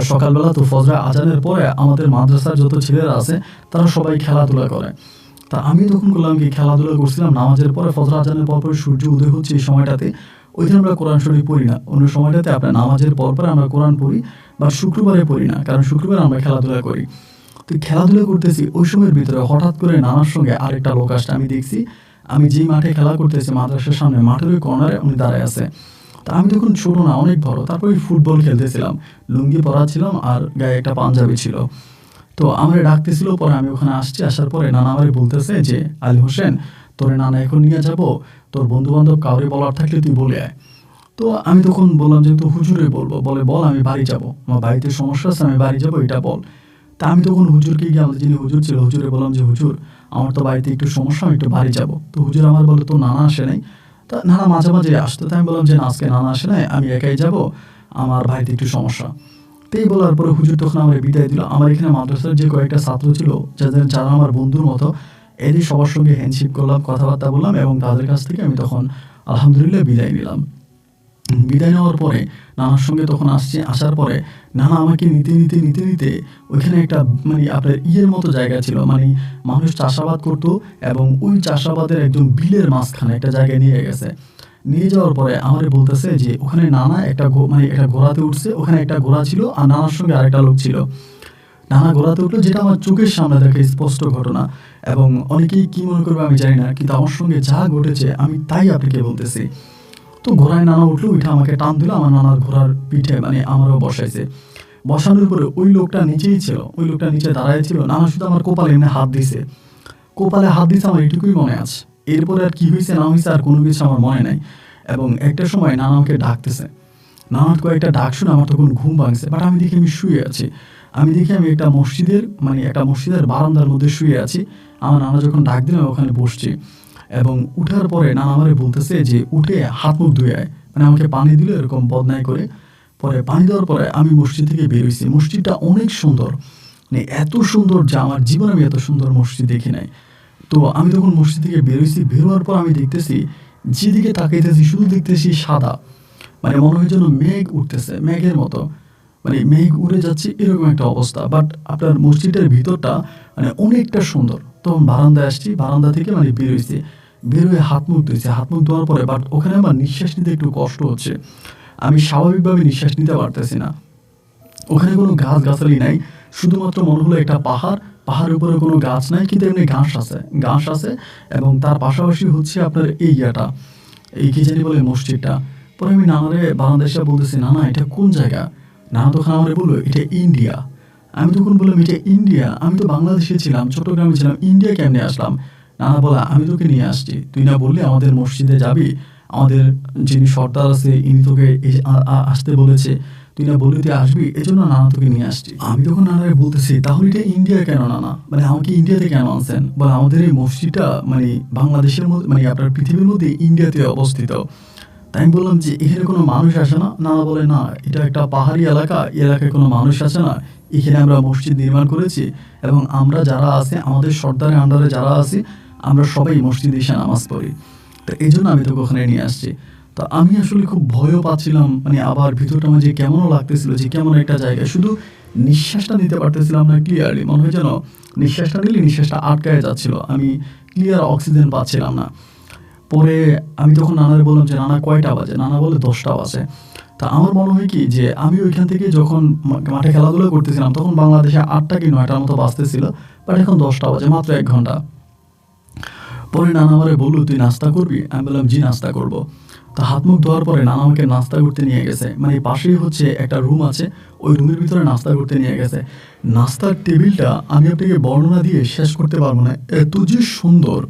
সকালবেলা। তো ফজরের আজানের পরে আমাদের মাদ্রাসার যত ছেলেরা আছে তারা সবাই খেলাধুলা করে। তা আমি তখন করলাম কি, খেলাধুলা করছিলাম নামাজের পরে ফজর আজানের পর সূর্য উদয় হচ্ছে এই সময়টাতে। ওইদিন আমরা কোরআন শরীফ পড়ি না। অন্য সময়টাতে আপনার নামাজের পর আমরা কোরআন পড়ি, বা শুক্রবারে পড়ি না। কারণ শুক্রবারে আমরা খেলাধুলা করি। তো খেলাধুলা করতেছি, ওই সময়ের ভিতরে হঠাৎ করে নানার সঙ্গে আরেকটা লোক আসছে। আমি দেখছি আমি যেই মাঠে খেলা করতেছি মাদ্রাসার সামনে, মাঠের ওই কর্নারে উনি দাঁড়ায় আছে। তা আমি তখন ছোট না, অনেক বড়। তারপর ওই ফুটবল খেলতেছিলাম, লুঙ্গি পরা ছিলাম আর গায়ে একটা পাঞ্জাবি ছিল। তো আমারে ডাকতেছিল, পরে আমি ওখানে আসছি। আসার পরে নানা আমারে বলতেছে যে, আলী হোসেন, তোরে নানা এখন নিয়ে যাব, তোর বন্ধু বান্ধব কাউরে বলার থাকলে তুই বলে আয়। তো আমি তখন বললাম যে, তো হুজুরে বলবো। বলে, বল, আমি বাড়ি যাব, আমার বাড়িতে সমস্যা আছে, আমি বাড়ি যাব, এটা বল। তা আমি তখন হুজুরকে গিয়ে, আমাদের যিনি হুজুর ছিল, হুজুরে বললাম যে, হুজুর, আমার তো বাড়িতে একটু সমস্যা, আমি একটু বাড়ি যাব। তো হুজুর আমার বলে, তো নানা আসে নাই? তা নানা মাঝে মাঝে আসতো। তাই আমি বললাম যে, না, আজকে নানা আসে নাই, আমি একাই যাব, আমার বাড়িতে একটু সমস্যা। তো এই বলার পরে হুজুর তখন আমার বিদায় দিল। আমার এখানে মাদ্রাসার যে কয়েকটা ছাত্র ছিল, যারা আমার বন্ধুর মতো, এদের সবার সঙ্গে হ্যান্ডশেক করলাম, কথাবার্তা বললাম, এবং তাদের কাছ থেকে আমি তখন আলহামদুলিল্লাহ বিদায় নিলাম। বিদায় নেওয়ার পরে নানার সঙ্গে তখন আসছি। আসার পরে নানা আমাকে নিতে ওইখানে একটা আপনার ইয়ের মতো জায়গা ছিল, মানুষ চাষাবাদ করতো, এবং ওই চাষাবাদের একদম বিলের মাঝখানে একটা জায়গায় নিয়ে গেছে। নিয়ে যাওয়ার পরে আমারে বলতেছে যে, ওখানে নানা একটা একটা ঘোড়াতে উঠছে, ওখানে একটা ঘোড়া ছিল আর নানার সঙ্গে আরেকটা লোক ছিল। নানা ঘোড়াতে উঠলো, যেটা আমার চোখের সামনে দেখে স্পষ্ট ঘটনা, এবং অনেকেই কি মনে করবে আমি জানি না, কিন্তু আমার সঙ্গে যা ঘটেছে আমি তাই আপনাকে বলতেছি। তো ঘোড়ায় নানা উঠলো, উঠে আমাকে টান দিল, আমার নানার ঘোড়ার পিঠে আমারও বসাইছে। বসানোর পরে ওই লোকটা নিচেই ছিল, ওই লোকটা নিচে দাঁড়ায় ছিল। নানা শুধু আমার কপালে এমনি হাত দিছে, কপালে হাত দিছে, আমার এটুকুই মনে আছে। এরপরে আর কি হয়েছে না হয়েছে আর কোনো কিছু আমার মনে নাই। এবং একটা সময় নানা আমাকে ডাকতেছে, নানার কয়েকটা ডাক শুনে আমার তখন ঘুম ভাঙছে। বাট আমি দেখি আমি শুয়ে আছি, আমি একটা মসজিদের বারান্দার মধ্যে শুয়ে আছি। আমার নানা যখন ডাক দিল আমি ওখানে বসছি, এবং উঠার পরে নানা আমারে বলতেছে যে, উঠে হাত মুখ ধুয়ে আয়। আমাকে পানি দিল এরকম বদনায় করে। পরে পানি দেওয়ার পরে আমি মসজিদ থেকে বেরোইছি। মসজিদটা অনেক সুন্দর, এত সুন্দর যে আমার জীবনে আমি এত সুন্দর মসজিদ দেখি নাই। তো আমি তখন মসজিদ থেকে বেরোইছি। বেরোয়ার পর আমি দেখতেছি, যেদিকে তাকাইতেছি শুধু দেখতেছি সাদা, মনে হয় যেন মেঘ উঠতেছে, মেঘের মতো, মেঘ উড়ে যাচ্ছে, এরকম একটা অবস্থা। বাট আপনার মসজিদের ভিতরটা অনেকটা সুন্দর। তখন বারান্দায় আসছি, বারান্দা থেকে বেরোইছি, বেরোয় হাত মুখ ধুইছি। হাত মুখ ধোয়ার পরে বাট ওখানে আমার নিঃশ্বাস নিতে একটু কষ্ট হচ্ছে, আমি স্বাভাবিকভাবে নিঃশ্বাস নিতে পারতেছি না। ওখানে কোনো গাছ গাছালি নাই, শুধুমাত্র মনে হলো একটা পাহাড়, পাহাড়ের উপরে কোনো গাছ নাই, কিন্তু এমনি ঘাস আছে, এবং তার পাশাপাশি হচ্ছে আপনার এই কি জানি বলে মসজিদটা। পরে আমি নানারে বারান্দায় এসে বলতেছি, নানা এটা কোন জায়গা? নানা তখন আমারে বললো, এটা ইন্ডিয়া। আমি তখন বললাম, এটা ইন্ডিয়া? আমি তো বাংলাদেশে ছিলাম, চট্টগ্রামে ছিলাম, ইন্ডিয়া কেমনে আসলাম? নানা বলা, আমি তোকে নিয়ে আসছি, তুই না বললি আমাদের মসজিদে যাবি, আমাদের যিনি সর্দার আছে ইনি তোকে আসতে বলেছে, তুই না বললি তুই আসবি, এই জন্য নানা তোকে নিয়ে আসছি। আমি তখন নানারে বলতেছি, তাহলে এটা ইন্ডিয়া কেন নানা? আমাকে ইন্ডিয়াতে কেন আনছেন? বলে, আমাদের এই মসজিদটা বাংলাদেশের মধ্যে, আপনার পৃথিবীর মধ্যে ইন্ডিয়াতে অবস্থিত। তাই আমি বললাম যে, এখানে কোনো মানুষ আসে না? নানা বলে, না, এটা একটা পাহাড়ি এলাকা, এলাকায় কোনো মানুষ আসে না, এখানে আমরা মসজিদ নির্মাণ করেছি, এবং আমরা যারা আছে, আমাদের সর্দারের আন্ডারে যারা আছি, আমরা সবাই মসজিদে এসে নামাজ পড়ি। তো এই জন্য আমি তোকে ওখানে নিয়ে আসছি। তো আমি আসলে খুব ভয়ও পাচ্ছিলাম, আবার ভিতরটা আমার যে কেমনও লাগতেছিল, যে কেমন একটা জায়গায়, শুধু নিঃশ্বাসটা নিতে পারতেছিলাম না ক্লিয়ারলি। মনে হয় যেন নিঃশ্বাসটা নিলে নিঃশ্বাসটা আটকায় যাচ্ছিল, আমি ক্লিয়ার অক্সিজেন পাচ্ছিলাম না। পরে আমি তখন নানারে বললাম যে, নানা কয়টা বাজে? নানা বলে 10টা বাজে। তা আমার মনে হয় কি যে, আমি ওইখান থেকে যখন মাঠে খেলাধুলা করতেছিলাম, তখন বাংলাদেশে 8টা কি 9টার মতো বাজতেছিল, বাট এখন 10টা বাজে, মাত্র 1 ঘন্টা। পরে নানা আমারে বললো, তুই নাস্তা করবি? আমি বললাম, জি, নাস্তা করবো। তা হাত মুখ ধোয়ার পরে নানা আমাকে নাস্তা করতে নিয়ে গেছে, পাশেই হচ্ছে একটা রুম আছে, ওই রুমের ভিতরে নাস্তা করতে নিয়ে গেছে। নাস্তার টেবিলটা আমি আপনাকে বর্ণনা দিয়ে শেষ করতে পারবো না, এত যে সুন্দর।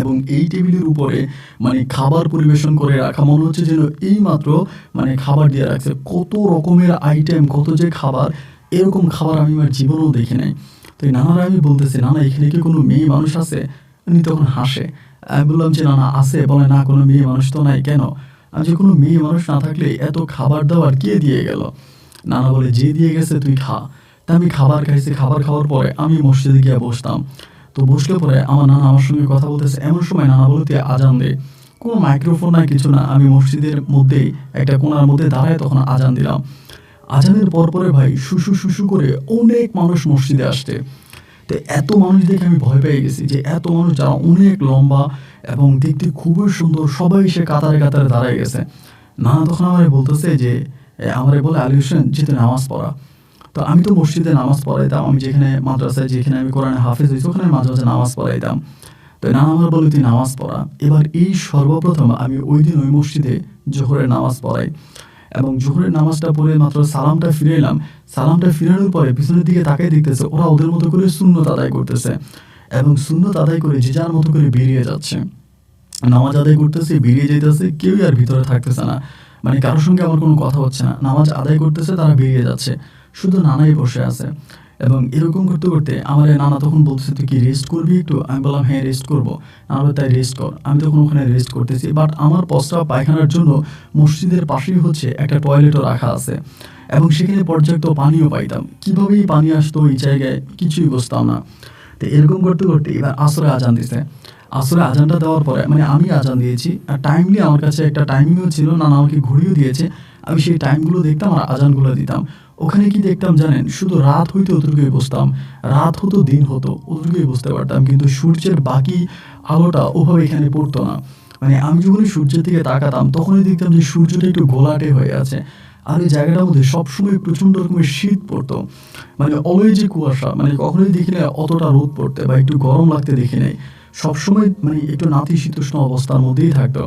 এবং এই টেবিলের উপরে খাবার পরিবেশন করে রাখা, মনে হচ্ছে যেন এই মাত্র খাবার দিয়ে রাখছে। কত রকমের আইটেম, কত যে খাবার, এরকম খাবার আমি আমার জীবনেও দেখি নাই। তো এই নানারা আমি বলতেছি, নানা এখানে কি কোনো মেয়ে মানুষ আছে? উনি তখন হাসে। আমি বললাম যে, নানা আছে। বলে, না, কোনো মেয়ে মানুষ তো নাই। কেন? আমি যে, কোনো মেয়ে মানুষ না থাকলে এত খাবার দাবার কে দিয়ে গেল? নানা বলে, যে দিয়ে গেছে তুই খা। তা আমি খাবার খাইছি। খাবার খাওয়ার পরে আমি মসজিদে গিয়ে বসতাম। তো বসলে পরে আমার নানা আমার সঙ্গে কথা বলতেছে, এমন সময় নানা বলে, তুই আজান দে। কোনো মাইক্রোফোন নাই, কিছু না, আমি মসজিদের মধ্যেই একটা কোণার মধ্যে দাঁড়ায় তখন আজান দিলাম। আজানের পরে ভাই শুশু শুশু করে অনেক মানুষ মসজিদে আসছে। তো এত মানুষ দেখে আমি ভয় পেয়ে গেছি, যে এত মানুষ, যারা অনেক লম্বা এবং দেখতে খুবই সুন্দর, সবাই সে কাতারে কাতারে দাঁড়ায় গেছে। নানা তখন আমারে বলতেছে যে, আমারে বলে, আলী হোসেন, যেতে নামাজ পড়া। তো আমি তো মসজিদে নামাজ পড়াইতাম, আমি যেখানে মাদ্রাসায়, যেখানে আমি কোরআনে হাফেজ হয়েছি, ওখানে মাঝে মাঝে নামাজ পড়াইতাম। তো নানা আমার বলে, তুই নামাজ পড়া। এবার এই সর্বপ্রথম আমি ওই দিন ওই মসজিদে জোহরের নামাজ পড়াই এবং জোহরের নামাজটা পড়ে মাত্র সালামটা ফিরে এলাম। সালামটা ফিরানোর পরে পিছনের দিকে তাকাই দেখতেছে ওরা ওদের মতো করে সুন্নত আদায় করতেছে এবং সুন্নত আদায় করে যে যার মতো করে বেরিয়ে যাচ্ছে। নামাজ আদায় করতেছে, বেরিয়ে যাইতেছে, কেউই আর ভিতরে থাকতেছে না। মানে কারোর সঙ্গে আমার কোনো কথা হচ্ছে না। নামাজ আদায় করতেছে, তারা বেরিয়ে যাচ্ছে। শুধু নানাই বসে আছে এবং এরকম করতে করতে আমার এই নানা তখন বলতেছে, তুই কি রেস্ট করবি একটু? আমি বললাম, হ্যাঁ রেস্ট করবো। নানা বলে, তাই রেস্ট কর। আমি তখন ওখানে রেস্ট করতেছি, বাট আমার প্রস্রাব পায়খানার জন্য মসজিদের পাশেই হচ্ছে একটা টয়লেটও রাখা আছে এবং সেখানে পর্যাপ্ত পানিও পাইতাম। কীভাবেই পানি আসতো এই জায়গায় কিছুই বুঝতাম না। তো এরকম করতে করতে এবার আসরে আজান দিছে। আসলে আজানটা দেওয়ার পরে মানে আমি আজান দিয়েছি আর টাইমলি আমার কাছে একটা টাইমিংও ছিল, নানা আমাকে ঘুরিয়েও দিয়েছে। আমি সেই টাইমগুলো দেখতাম আর আজানগুলো দিতাম। ওখানে কি দেখতাম জানেন? শুধু রাত হইতে অতটুকুই বুঝতাম, রাত হতো দিন হতো অতটুকুই বুঝতে পারতাম, কিন্তু সূর্যের বাকি আলোটা ওভাবে এখানে পড়তো না। মানে আমি যখনই সূর্যের দিকে তাকাতাম তখনই দেখতাম যে সূর্যটা একটু ঘোলাটে হয়ে আছে আর ওই জায়গাটার মধ্যে সবসময় প্রচণ্ড রকমের শীত পড়তো। মানে অলওয়েজ যে কুয়াশা, মানে কখনোই দেখি না অতটা রোদ পড়তে বা একটু গরম লাগতে দেখি নাই। সবসময় মানে একটু নাতিশীতোষ্ণ অবস্থার মধ্যেই থাকতো।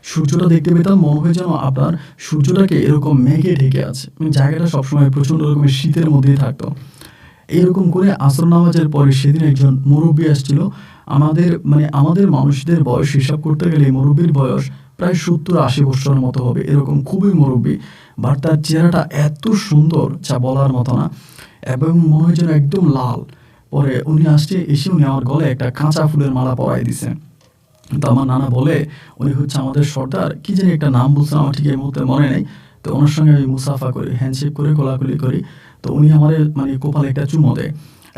সূর্যটা দেখতে পেতাম মনে হয় যেন আপনার সূর্যটাকে এরকম মেঘে ঢেকে আছে। মানে জায়গাটা সবসময় প্রচণ্ড রকমের শীতের মধ্যেই থাকতো। এরকম করে আসর নামাজের পরে সেদিন একজন মুরব্বী আসছিল। আমাদের মানুষদের বয়স হিসাব করতে গেলে এই মুরব্বীর বয়স প্রায় 70-80 বছরের মতো হবে, এরকম খুবই মুরব্বী। বাট তার চেহারাটা এত সুন্দর যা বলার মতো না এবং মনে হয় যেন একদম লাল। পরে উনি এসে উনি আমার গলায় একটা কাঁচা ফুলের মালা পরাই দিছে। তো আমার নানা বলে উনি হচ্ছে আমাদের সর্দার, কি জানি একটা নাম বলছেন, আমার ঠিক এই মুহূর্তে মনে নেই। তো ওনার সঙ্গে আমি মুসাফা করি, হ্যান্ডশেক করে কোলাকুলি করি। তো উনি আমার মানে কপালে একটা চুমো দেয়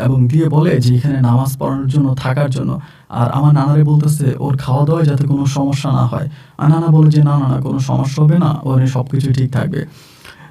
এবং দিয়ে বলে যে এখানে নামাজ পড়ানোর জন্য, থাকার জন্য। আর আমার নানারে বলতেছে ওর খাওয়া দাওয়ায় যাতে কোনো সমস্যা না হয়। আর নানা বলে যে না না না, কোনো সমস্যা হবে না, ওর সব কিছু ঠিক থাকবে।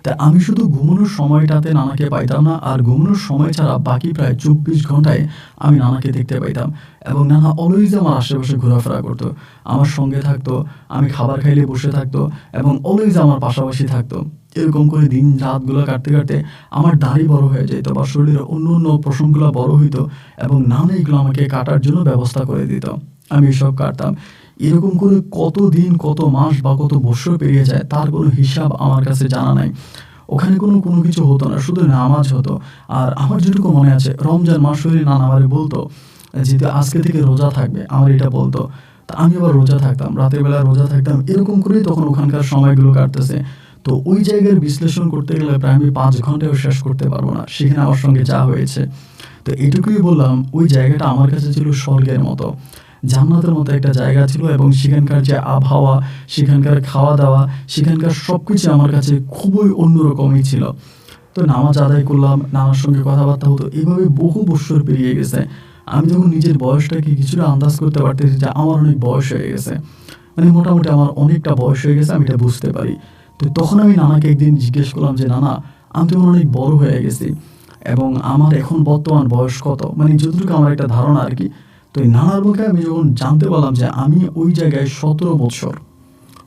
তা আমি শুধু ঘুমানোর সময়টাতে নানাকে পাইতাম না, আর ঘুমানোর সময় ছাড়া বাকি প্রায় 24 ঘন্টায় আমি নানাকে দেখতে পাইতাম এবং নানা অলওয়েজ আমার আশেপাশে ঘোরাফেরা করতো, আমার সঙ্গে থাকতো, আমি খাবার খাইলে বসে থাকতো এবং অলওয়েজ আমার পাশাপাশি থাকতো। এরকম করে দিন রাতগুলো কাটতে কাটতে আমার দাড়ি বড় হয়ে যেত বা শরীরের অন্য অন্য পশমগুলো বড় হইতো এবং নানা এগুলো আমাকে কাটার জন্য ব্যবস্থা করে দিত। আমি এসব কাটতাম। এরকম করে কত দিন, কত মাস বা কত বছর পেরিয়ে যায় তার কোনো হিসাব আমার কাছে জানা নাই। ওখানে কোনো কিছু হতো না, শুধু নামাজ হতো। আর আমার যেটুকু মনে আছে, রমজান মাস হলে নানা আমারে বলতো যেহেতু আজকে থেকে রোজা থাকবে, আমার এটা বলতো। তা আমি আবার রোজা থাকতাম, রাতের বেলা রোজা থাকতাম। এরকম করেই তখন ওখানকার সময়গুলো কাটতেছে। তো ওই জায়গার বিশ্লেষণ করতে গেলে প্রায় আমি 5 ঘন্টায়ও শেষ করতে পারবো না, সেখানে আমার সঙ্গে যা হয়েছে। তো এটুকুই বললাম, ওই জায়গাটা আমার কাছে ছিল স্বর্গের মতো, জান্নাতের মতো একটা জায়গা ছিল এবং সেখানকার যে আবহাওয়া, সেখানকার খাওয়া দাওয়া, সেখানকার সব কিছু আমার কাছে খুবই অন্যরকমই ছিল। তো নামাজ আদায় করলাম, নানার সঙ্গে কথাবার্তা হতো, এভাবে বহু বৎসর পেরিয়ে গেছে। আমি যখন নিজের বয়সটাকে কিছুটা আন্দাজ করতে পারতেছি যে আমার অনেক বয়স হয়ে গেছে, মানে মোটামুটি আমার অনেকটা বয়স হয়ে গেছে, আমি এটা বুঝতে পারি। তো তখন আমি নানাকে একদিন জিজ্ঞেস করলাম যে নানা, আমি তো অনেক বড় হয়ে গেছি এবং আমার এখন বর্তমান বয়স কত, মানে যতটুকু আমার একটা ধারণা আর কি। তো এই নানার মুখে আমি যখন জানতে পারলাম যে আমি ওই জায়গায় 17 বছর,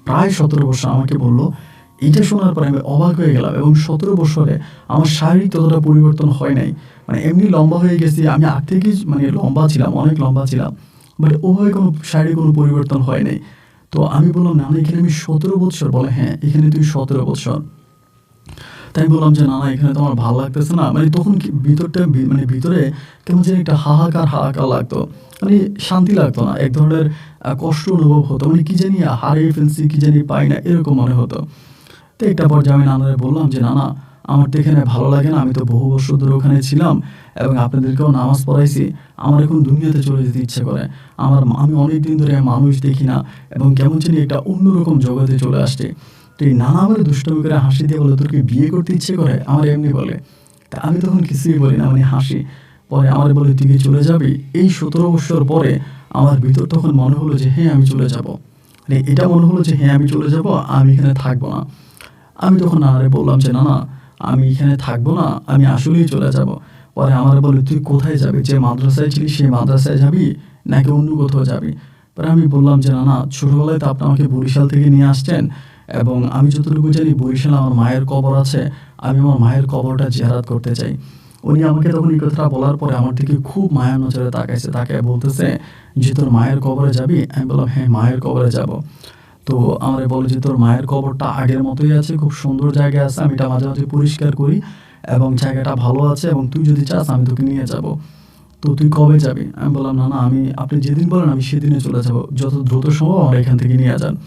প্রায় 17 বছর, আমাকে বললো। এটা শোনার পরে আমি অবাক হয়ে গেলাম এবং 17 বছরে আমার শারীরিক ততটা পরিবর্তন হয় নাই। মানে এমনি লম্বা হয়ে গেছি, আমি আগ থেকেই মানে লম্বা ছিলাম, অনেক লম্বা ছিলাম, বাট ওভাবে কোনো শারীরিক কোনো পরিবর্তন হয় নাই। তো আমি বললাম নানা, এখানে আমি 17 বছর? বলে হ্যাঁ, এখানে তুই 17 বছর। তাই আমি বললাম যে নানা, এখানে তো আমার ভালো লাগতেছে না। মানে তখন মানে ভিতরে কেমন যেন একটা হাহাকার হাহাকার লাগতো, মানে শান্তি লাগতো না, এক ধরনের কষ্ট অনুভব হতো, মানে কি জানি হারিয়ে ফেলছি, কি জানি পাই না, এরকম মনে হতো। তো একটা পর্যায়ে আমি নানারে বললাম যে নানা, আমার তো এখানে ভালো লাগে না, আমি তো বহু বছর ধরে ওখানে ছিলাম এবং আপনাদেরকেও নামাজ পড়াইছি, আমার এখন দুনিয়াতে চলে যেতে ইচ্ছে করে। আমি অনেক দিন ধরে মানুষ দেখি না এবং কেমন জানি একটা অন্যরকম জগতে চলে আসছে। তো এই নানা আমার দুষ্টমি করে হাসি দিয়ে বলে, তোর কি বিয়ে করতে ইচ্ছে করে? আমার এমনি বলে। তা আমি তখন কিছুই বলি না, মানে হাসি। পরে আমার বলে, তুই কি চলে যাবি? এই 17 বছর পরে আমার ভিতর তখন মনে হলো যে হ্যাঁ, আমি চলে যাব। মানে এটা মনে হলো যে হ্যাঁ, আমি চলে যাব, আমি এখানে থাকবো না। আমি তখন নানারে বললাম যে নানা, আমি এখানে থাকবো না, আমি আসলেই চলে যাব। পরে আমার বলে, তুই কোথায় যাবি? যে মাদ্রাসায় ছিলি সেই মাদ্রাসায় যাবি নাকি অন্য কোথাও যাবি? পরে আমি বললাম যে নানা, ছোটোবেলায় তো আপনি আমাকে বরিশাল থেকে নিয়ে আসছেন এবং আমি যতটুকু জানি বরিশালে আমার মায়ের কবর আছে, আমি আমার মায়ের কবরটা জিয়ারত করতে চাই। উনি আমাকে তখন এই কথাটা বলার পরে আমার দিকে খুব মায়া নজরে তাকাইছে, তাকে বলতেছে যে তোর মায়ের কবরে যাবি? আমি বললাম হ্যাঁ, মায়ের কবরে যাব। তো আমারে বলে যে, "তোর মায়ের কবরটা আগের মতোই আছে, খুব সুন্দর জায়গায় আছে। আমি এটা মাঝে, মাঝে পরিষ্কার করি এবং জায়গাটা ভালো আছে এবং তুই যদি চাস আমি তোকে নিয়ে যাবো। তো তুই কবে যাবি?" আমি বললাম, "না, না, আপনি যেদিন বলেন আমি সেদিনে চলে যাবো। যত দ্রুত সম্ভব আমার এখান থেকে নিয়ে যান।"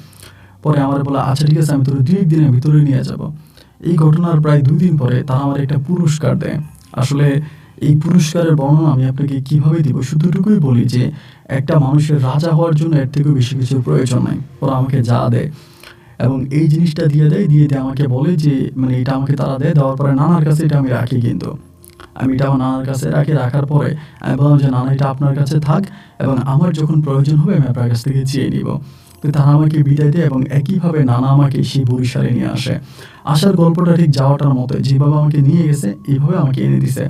পরে আমারে বলে, "আচ্ছা ঠিক আছে, আমি তোরে ২-১ দিনের ভিতরে নিয়ে যাবো।" এই ঘটনার প্রায় ২ দিন পরে তারা আমারে একটা পুরস্কার দেয়। আসলে এই পুরস্কারের বর্ণনা আমি আপনাকে কিভাবে দিব? শুধু এটুকুই বলি যে, একটা মানুষের রাজা হওয়ার জন্য এর থেকেও বেশি কিছুর প্রয়োজন নাই। ওরা আমাকে যা দেয় এবং এই জিনিসটা দিয়ে আমাকে বলে যে, মানে এটা আমাকে তারা দেয়। দেওয়ার পরে নানার কাছে এটা আমি রাখি কিন্তু। আমি এটা আমার নানার কাছে রাখি। রাখার পরে আমি বললাম যে, "নানা, এটা আপনার কাছে থাক এবং আমার যখন প্রয়োজন হবে আমি আপনার কাছ থেকে চেয়ে নিবো।" তো তারা আমাকে বিদায় দেয় এবং একইভাবে নানা আমাকে সেই বরিশালে নিয়ে আসে। আসার গল্পটা ঠিক যাওয়াটার মতোই। যেভাবে আমাকে নিয়ে গেছে এইভাবে আমাকে এনে দিছে।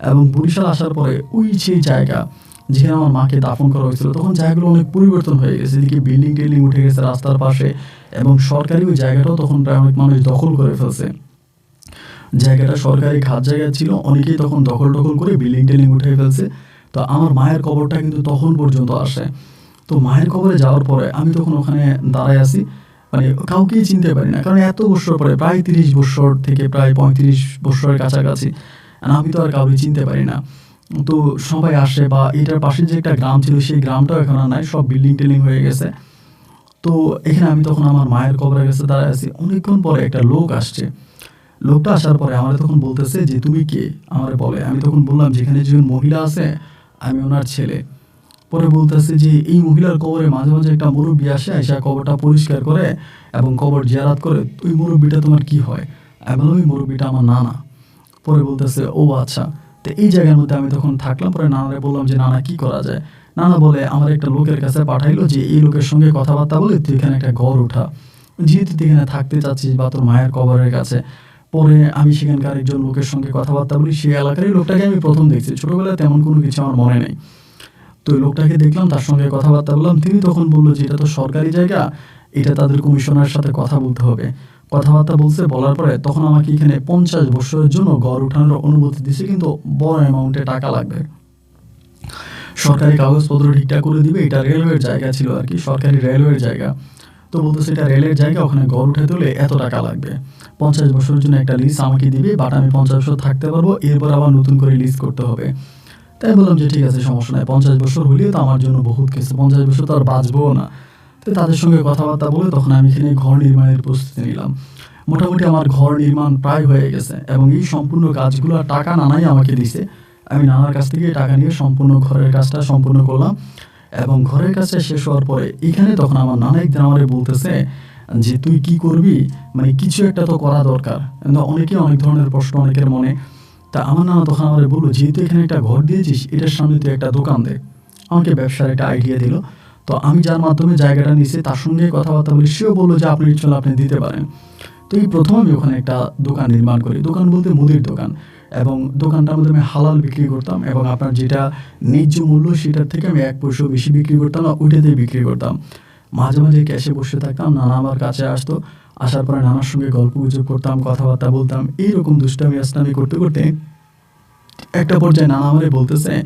এবং বরিশাল আসার পরে ওই সেই জায়গা যেখানে আমার মাকে দাফন করা হয়েছিল, তখন জায়গাগুলো অনেক পরিবর্তন হয়ে গেছে। এদিকে বিল্ডিং-টিল্ডিং উঠে গেছে রাস্তার পাশে এবং সরকারি ওই জায়গাটাও তখন প্রায় অনেক মানুষ দখল করে ফেলছে। জায়গাটা সরকারি খাস জায়গা ছিল। অনেকেই তখন দখল-টখল করে বিল্ডিং-টিল্ডিং উঠাই ফেলছে। তো আমার মায়ের কবরটা কিন্তু তখন পর্যন্ত আসে। তো মায়ের কবরে যাওয়ার পরে আমি তখন ওখানে দাঁড়ায় আছি। মানে কাউকেই চিনতে পারি না। কারণ এত বৎসর পরে প্রায় ৩০ বৎসর থেকে প্রায় ৩৫ বৎসরের কাছাকাছি। আমি তো আর কাউকে চিনতে পারি না। তো সবাই আসে বা এটার পাশে যে একটা গ্রাম ছিল সেই গ্রামটাও এখন আর নাই। সব বিল্ডিং-টিল্ডিং হয়ে গেছে। তো এখানে আমি তখন আমার মায়ের কবরের কাছে দাঁড়ায় আছি। অনেকক্ষণ পরে একটা লোক আসছে। লোকটা আসার পরে আমারে তখন বলতেছে যে, "তুমি কে?" আমারে বলে। আমি তখন বললাম যে, "এখানে যে মহিলা আছে আমি ওনার ছেলে।" পরে বলতেছে যে, "এই মহিলার কবরে মাঝে, মাঝে একটা মুরুব্বি আসে, আইসা কবরটা পরিষ্কার করে এবং কবর জিয়ারত করে। ওই মুরুব্বিটা তোমার কি হয়?" আমি বললাম, "ওই মুরুব্বিটা আমার নানা।" পরে বলতেছে, "ও আচ্ছা।" তো এই জায়গার মধ্যে আমি তখন থাকলাম। পরে নানারে বললাম যে, "নানা কি করা যায়?" নানা বলে, "আমার একটা লোকের কাছে পাঠাইলো যে এই লোকের সঙ্গে কথাবার্তা বলে তুই এখানে একটা ঘর উঠা। যেহেতু তুই এখানে থাকতে চাচ্ছিস বা তোর মায়ের কবরের কাছে।" পরে আমি সেখানকার একজন লোকের সঙ্গে কথাবার্তা বলি। সেই এলাকারই লোকটাকে আমি ১ম দেখছি। ছোটবেলায় তেমন কোনো কিছু আমার মনে নেই। তো ওই লোকটাকে দেখলাম, তার সঙ্গে কথাবার্তা বললাম। তিনি তখন বলল যে, "এটা তো সরকারি জায়গা। এটা তাদের কমিশনারের সাথে কথা বলতে হবে।" কথাবার্তা বলছে, বলার পরে তখন আমাকে এখানে ৫০ বৎসরের জন্য ঘর উঠানোর অনুমতি দিছে, কিন্তু বড় অ্যামাউন্টে টাকা লাগবে। সরকারি কাগজপত্র ঠিকঠাক করে দিবে। এটা রেলওয়ের জায়গা ছিল আরকি, সরকারি রেলওয়ের জায়গা। তো বলতেছে এটা রেলের জায়গা, ওখানে ঘর উঠাইতে হলে এত টাকা লাগবে। ৫০ বছরের জন্য একটা লিজ আমাকে দিবে, বাট আমি ৫০ বছর থাকতে পারবো। এরপর আবার নতুন করে লিজ করতে হবে। তাই বললাম যে, "ঠিক আছে, সমস্যা নাই। ৫০ বছর হইলেও তো আমার জন্য বহুত কিছু। ৫০ বছর তো আর বাঁচবও না।" তো তাদের সঙ্গে কথাবার্তা বলে তখন আমি এখানে ঘর নির্মাণের প্রস্তুতি নিলাম। মোটামুটি আমার ঘর নির্মাণ প্রায় হয়ে গেছে এবং এই সম্পূর্ণ কাজগুলার টাকা নানাই আমাকে দিছে। আমি নানার কাছ থেকে টাকা নিয়ে সম্পূর্ণ ঘরের কাজটা সম্পূর্ণ করলাম এবং ঘরের কাজটা শেষ হওয়ার পরে এখানে তখন আমার নানা একদিন আমারে বলতেছে যে, "তুই কি করবি? মানে কিছু একটা তো করা দরকার।" অনেকেই অনেক ধরনের প্রশ্ন অনেকের মনে। তা আমার নানা তখন আমারে বলল, "যেহেতু এখানে একটা ঘর দিয়েছিস, এটার সামনে তুই একটা দোকান দে।" আমাকে ব্যবসার একটা আইডিয়া দিল। তো আমি যার মাধ্যমে জায়গাটা নিছি তার সঙ্গে কথাবার্তা বলি। সেও বলল যে, "আপনার ইচ্ছে হলে আপনি দিতে পারেন।" তো এই ১ম আমি ওখানে একটা দোকান নির্মাণ করি। দোকান বলতে মুদির দোকান এবং দোকানটার মধ্যে আমি হালাল বিক্রি করতাম এবং আপনার যেটা ন্যায্য মূল্য সেটার থেকে আমি ১ পয়সাও বেশি বিক্রি করতাম না, ওইটাতেই বিক্রি করতাম। মাঝে, মাঝে ক্যাশে বসে থাকতাম। নানা আমার কাছে আসতো। আসার পরে নানার সঙ্গে গল্পগুজব করতাম, কথাবার্তা বলতাম। এইরকম দুষ্টামি-আস্তামি করতে, করতে একটা পর্যায়ে নানা আমারে বলতেছে